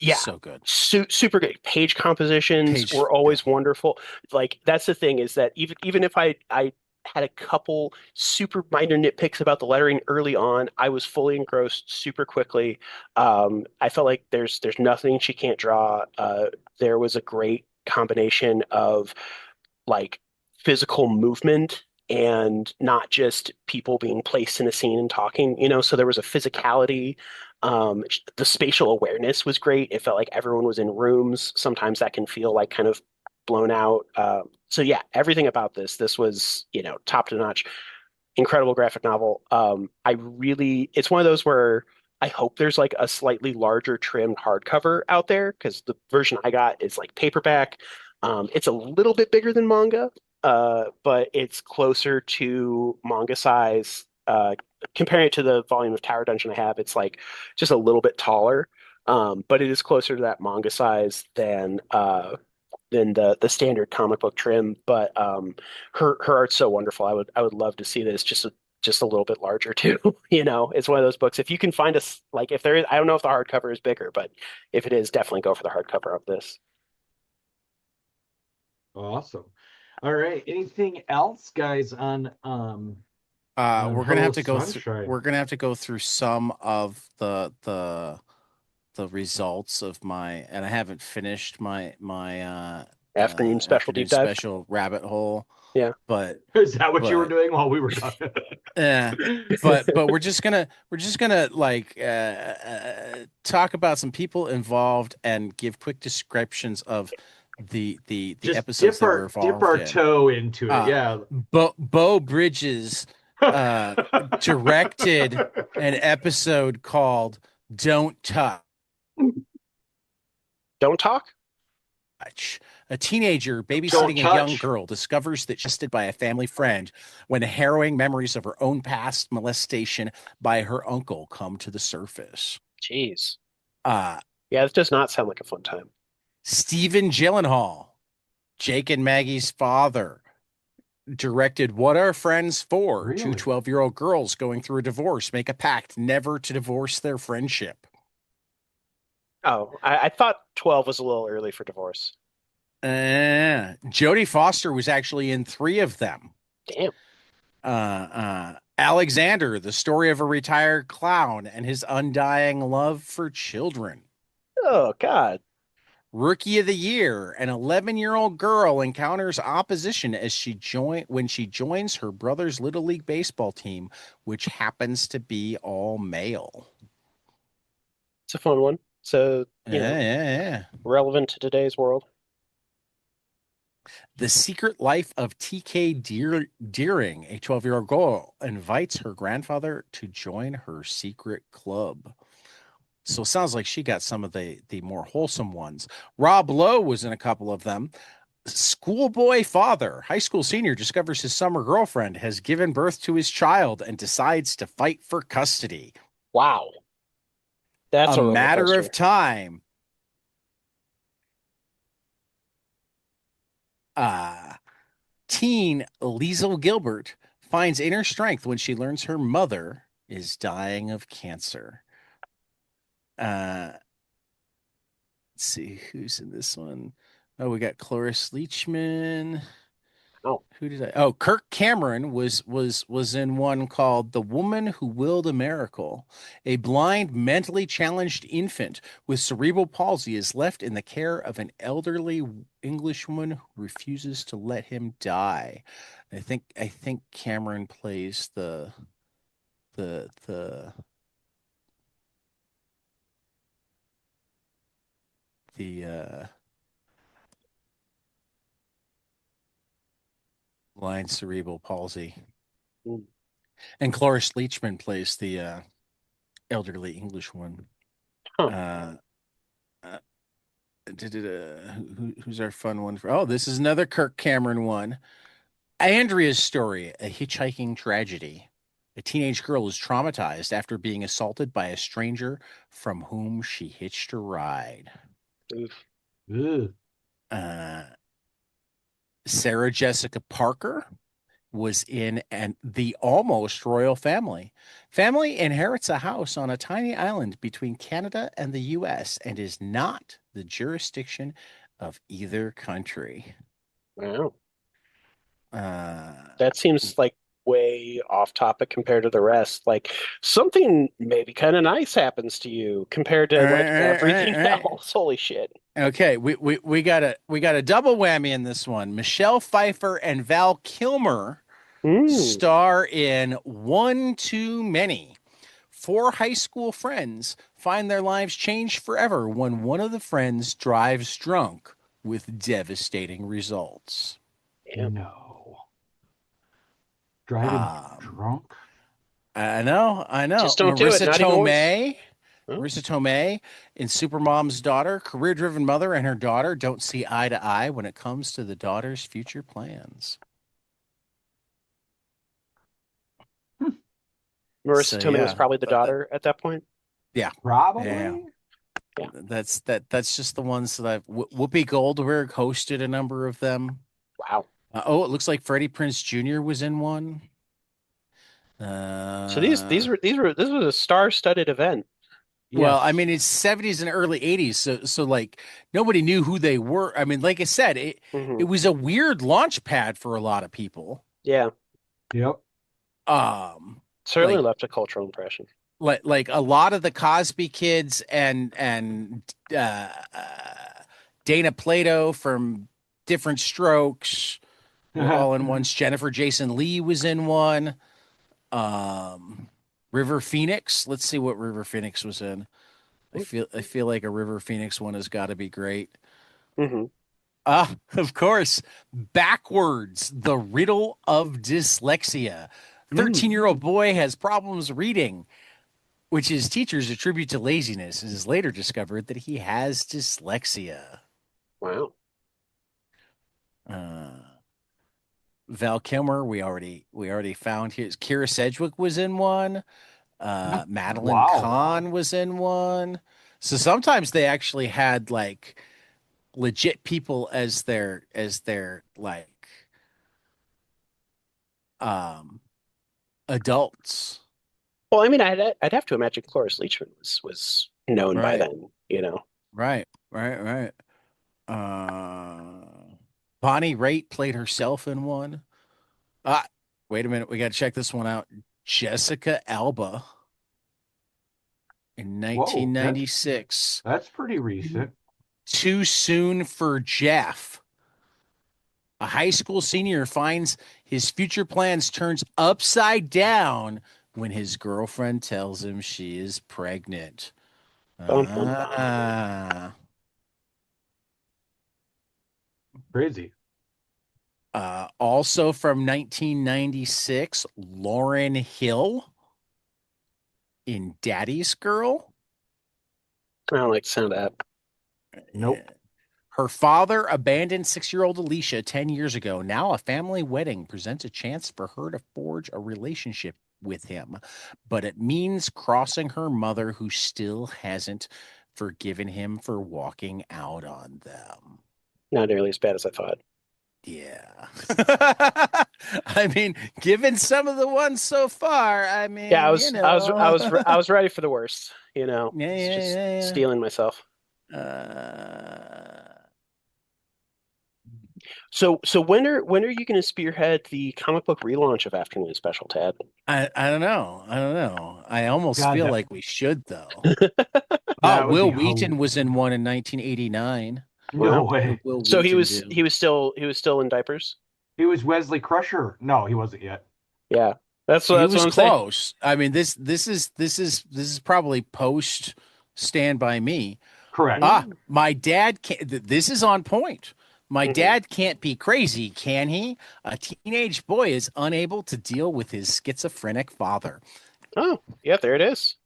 Yeah. so good. Super good. Page compositions Page, were yeah. always wonderful. Like that's the thing is that even if I had a couple super minor nitpicks about the lettering early on, I was fully engrossed super quickly. I felt like there's nothing she can't draw. There was a great combination of like physical movement and not just people being placed in a scene and talking, so there was a physicality. The spatial awareness was great. It felt like everyone was in rooms. Sometimes that can feel like kind of blown out. So yeah, everything about this was, top to notch, incredible graphic novel. It's one of those where I hope there's like a slightly larger trimmed hardcover out there because the version I got is like paperback. It's a little bit bigger than manga, but it's closer to manga size. Comparing it to the volume of Tower Dungeon I have, it's like just a little bit taller. But it is closer to that manga size than the standard comic book trim. But her art's so wonderful. I would love to see this just a little bit larger too. It's one of those books. If you can find us, like if there is, I don't know if the hardcover is bigger, but if it is, definitely go for the hardcover of this. Awesome. All right. Anything else, guys, on We're gonna have Hello to go through. Sunshine? We're gonna have to go through some of the results of my, and I haven't finished my Afternoon special afternoon deep dive. special rabbit hole, Yeah. but Is that what you were but doing while we were talking? yeah, but we're just gonna like talk about some people involved and give quick descriptions of the Just episodes that we're dip involved our in. toe into it. Uh, Yeah. Bo Bridges uh directed an episode called "Don't Touch." Don't talk. A teenager Don't babysitting a young touch. girl discovers that she's molested by a family friend when harrowing memories of her own past molestation by her uncle come to the surface. Jeez. Uh, Yeah, this does not sound like a fun time. Stephen Gyllenhaal, Jake and Maggie's father, directed What Are Friends For? Really? Two 12-year-old girls going through a divorce make a pact never to divorce their friendship. Oh, I thought 12 was a little early for divorce. Jodie Foster was actually in 3 of them. Damn. Alexander, the story of a retired clown and his undying love for children. Oh God. Rookie of the Year. An 11-year-old girl encounters opposition as when she joins her brother's Little League baseball team, which happens to be all male. It's a fun one. So, Yeah. relevant to today's world. The Secret Life of T.K. Deering, a 12-year-old girl, invites her grandfather to join her secret club. So it sounds like she got some of the more wholesome ones. Rob Lowe was in a couple of them. Schoolboy father, high school senior, discovers his summer girlfriend has given birth to his child and decides to fight for custody. Wow. That's a matter of time. Teen Liesl Gilbert finds inner strength when she learns her mother is dying of cancer. Let's see who's in this one. Oh, we got Cloris Leachman. Oh, who did I? Oh, Kirk Cameron was in one called "The Woman Who Willed a Miracle." A blind, mentally challenged infant with cerebral palsy is left in the care of an elderly Englishwoman who refuses to let him die. I think Cameron plays the blind cerebral palsy. And Cloris Leachman plays the elderly English one. Who's our fun one? This is another Kirk Cameron one. Andrea's Story, a hitchhiking tragedy. A teenage girl is traumatized after being assaulted by a stranger from whom she hitched a ride. Sarah Jessica Parker was in the Almost Royal Family. Family inherits a house on a tiny island between Canada and the U.S. and is not the jurisdiction of either country. Wow. That seems like way off topic compared to the rest. Like something maybe kind of nice happens to you compared to like everything else. Holy shit. Okay, we got a double whammy in this one. Michelle Pfeiffer and Val Kilmer star in One Too Many. 4 high school friends find their lives changed forever when one of the friends drives drunk with devastating results. No. Driving drunk? I know. Just don't do it. Not Tomei. Marissa Tomei in Supermom's Daughter, career-driven mother and her daughter don't see eye to eye when it comes to the daughter's future plans. Marissa Tomei was probably the daughter at that point. Yeah, probably. Yeah. That's just the ones that I've. Whoopi Goldberg hosted a number of them. Wow. It looks like Freddie Prinze Jr. was in one. So this was a star-studded event. Well, I mean, it's 70s and early 80s, so like nobody knew who they were. I mean, like I said, it was a weird launch pad for a lot of people. Yeah. Yep. Certainly left a cultural impression. Like a lot of the Cosby Kids and Dana Plato from Different Strokes were all in one. Jennifer Jason Leigh was in one. River Phoenix. Let's see what River Phoenix was in. I feel like a River Phoenix one has got to be great. Of course, Backwards, the Riddle of Dyslexia. 13-year-old boy has problems reading, which his teachers attribute to laziness. It is later discovered that he has dyslexia. Wow. Val Kilmer, we already found his. Kira Sedgwick was in one. Madeline Kahn was in one. So sometimes they actually had like legit people as their like adults. Well, I mean, I'd have to imagine Cloris Leachman was known by then, you know. Right. Bonnie Raitt played herself in one. Wait a minute, we got to check this one out. Jessica Alba in 1996. That's pretty recent. Too soon for Jeff. A high school senior finds his future plans turns upside down when his girlfriend tells him she is pregnant. Crazy. Also from 1996, Lauryn Hill in Daddy's Girl. I don't like the sound of that. Nope. Her father abandoned 6-year-old Alicia 10 years ago. Now a family wedding presents a chance for her to forge a relationship with him, but it means crossing her mother, who still hasn't forgiven him for walking out on them. Not nearly as bad as I thought. Yeah. I mean, given some of the ones so far, I mean, yeah, I was ready for the worst, stealing myself. So when are you going to spearhead the comic book relaunch of Afternoon Special, Tad? I don't know. I almost feel like we should, though. Will Wheaton was in one in 1989. No way. So he was still in diapers. He was Wesley Crusher. No, he wasn't yet. Yeah, that's what I'm close. saying. I mean, this is probably post Stand By Me. Correct. My dad can't. This is on point. My dad can't be crazy, can he? A teenage boy is unable to deal with his schizophrenic father. Oh, yeah, there it is.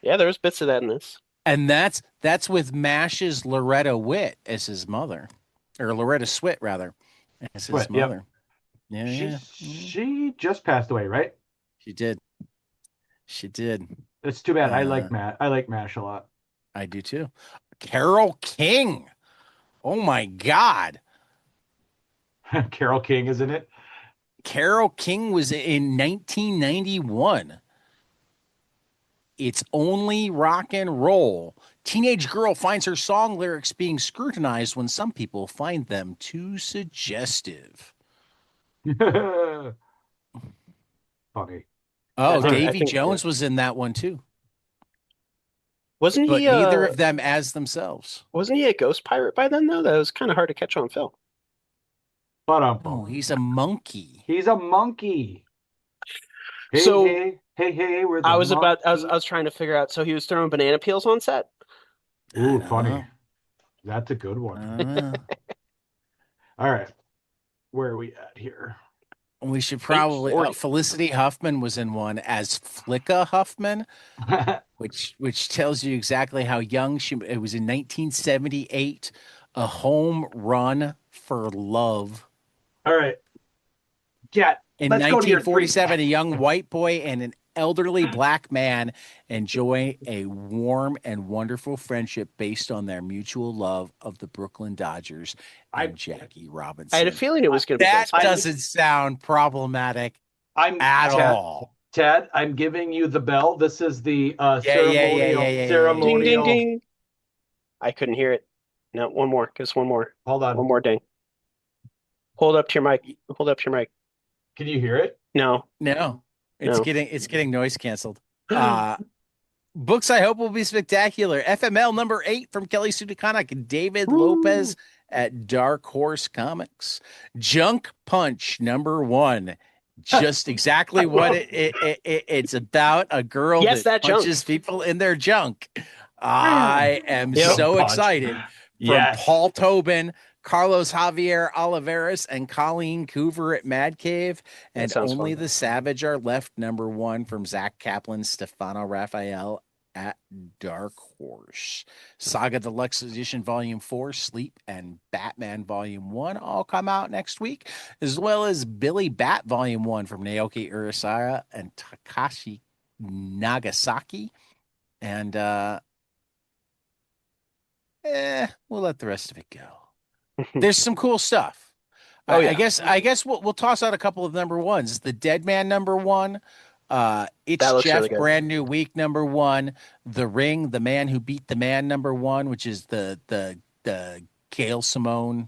Yeah, there's bits of that in this. And that's with MASH's Loretta Witt as his mother, or Loretta Swit rather, as his mother. Yep. Yeah, she just passed away, right? She did. It's too bad. I like MASH a lot. I do too. Carole King. Oh my God. Carole King is in it. Carole King was in 1991. It's Only Rock and Roll. Teenage girl finds her song lyrics being scrutinized when some people find them too suggestive. Funny. Oh, Davy Jones was in that one too. Wasn't he? But neither of them as themselves. Wasn't he a ghost pirate by then, though? That was kind of hard to catch on film. Oh, he's a monkey. He's a monkey. Hey, so hey, we're the I was trying to figure out. So he was throwing banana peels on set. Ooh, funny. That's a good one. All right, where are we at here? We should probably. Felicity Huffman was in one as Flicka Huffman, which tells you exactly how young she. It was in 1978, A Home Run for Love. All right, yeah. In 1947, a young white boy and an elderly black man enjoy a warm and wonderful friendship based on their mutual love of the Brooklyn Dodgers and Jackie Robinson. I had a feeling it was going to be that. Doesn't sound problematic at all. Ted, I'm giving you the bell. This is the ceremonial. Ding, ding, ding. I couldn't hear it. No, one more. Just one more. Hold on. One more ding. Hold up to your mic. Can you hear it? No. It's getting noise canceled. Books I hope will be spectacular. FML number 8 from Kelly Sue DeConnick and David Lopez at Dark Horse Comics. Junk Punch number 1. Just exactly what it's about. A girl that punches people in their junk. I am so excited. From Paul Tobin, Carlos Javier Oliveras, and Colleen Coover at Mad Cave. And Only the Savage Are Left number 1 from Zach Kaplan, Stefano Raphael at Dark Horse. Saga Deluxe Edition Volume 4, Sleep, and Batman Volume 1 all come out next week, as well as Billy Bat Volume 1 from Naoki Urasawa and Takashi Nagasaki. And we'll let the rest of it go. There's some cool stuff. I guess we'll toss out a couple of number 1s. The Dead Man number 1. It's Jeff really Brand New Week number 1. The Ring, The Man Who Beat the Man number 1, which is the Gail Simone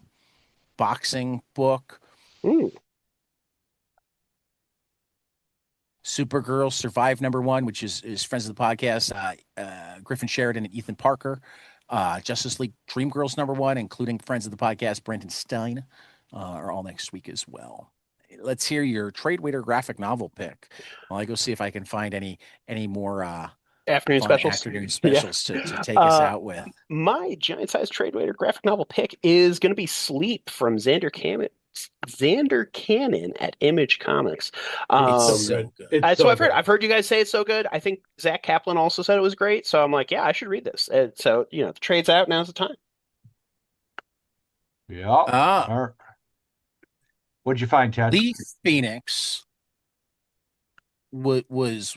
boxing book. Ooh. Supergirl Survive number 1, which is friends of the podcast, Griffin Sheridan and Ethan Parker. Justice League Dream Girls #1, including friends of the podcast, Brendan Stein, are all next week as well. Let's hear your trade waiter graphic novel pick. While I go see if I can find any more afternoon specials to take us out with. My giant-sized trade waiter graphic novel pick is going to be Sleep from Xander Cannon at Image Comics. It's so good. I've heard you guys say it's so good. I think Zach Kaplan also said it was great. So I'm like, yeah, I should read this. And so, the trade's out. Now's the time. Yeah. What'd you find, Ted? Lee Phoenix was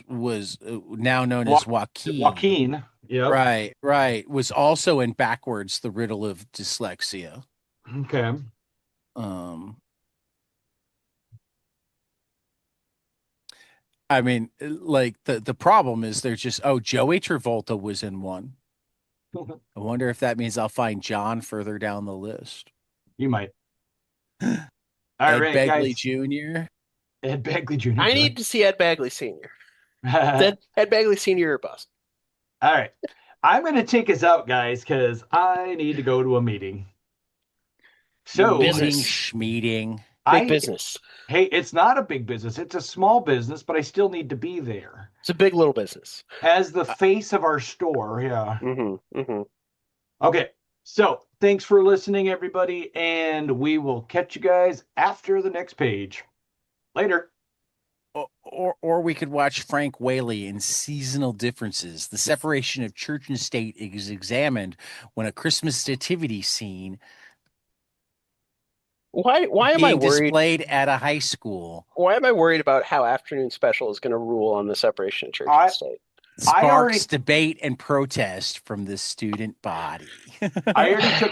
now known as Joaquin. Joaquin. Yeah. Right. Was also in Backwards, The Riddle of Dyslexia. Okay. I mean, like the problem is there's just Joey Travolta was in one. I wonder if that means I'll find John further down the list. You might. Ed Begley Jr. Ed Begley Jr. I need to see Ed Begley Sr. Ed Begley Sr. or bust. All right. I'm going to take us out, guys, because I need to go to a meeting. So meeting. Big business. Hey, it's not a big business. It's a small business, but I still need to be there. It's a big little business. As the face of our store, yeah. Mm-hmm. Okay, so thanks for listening, everybody, and we will catch you guys after the next page. Later. Or we could watch Frank Whaley in Seasonal Differences. The separation of church and state is examined when a Christmas nativity scene Why am I worried? Displayed at a high school. Why am I worried about how Afternoon Special is going to rule on the separation of church and state? Sparks debate and protest from the student body. I already took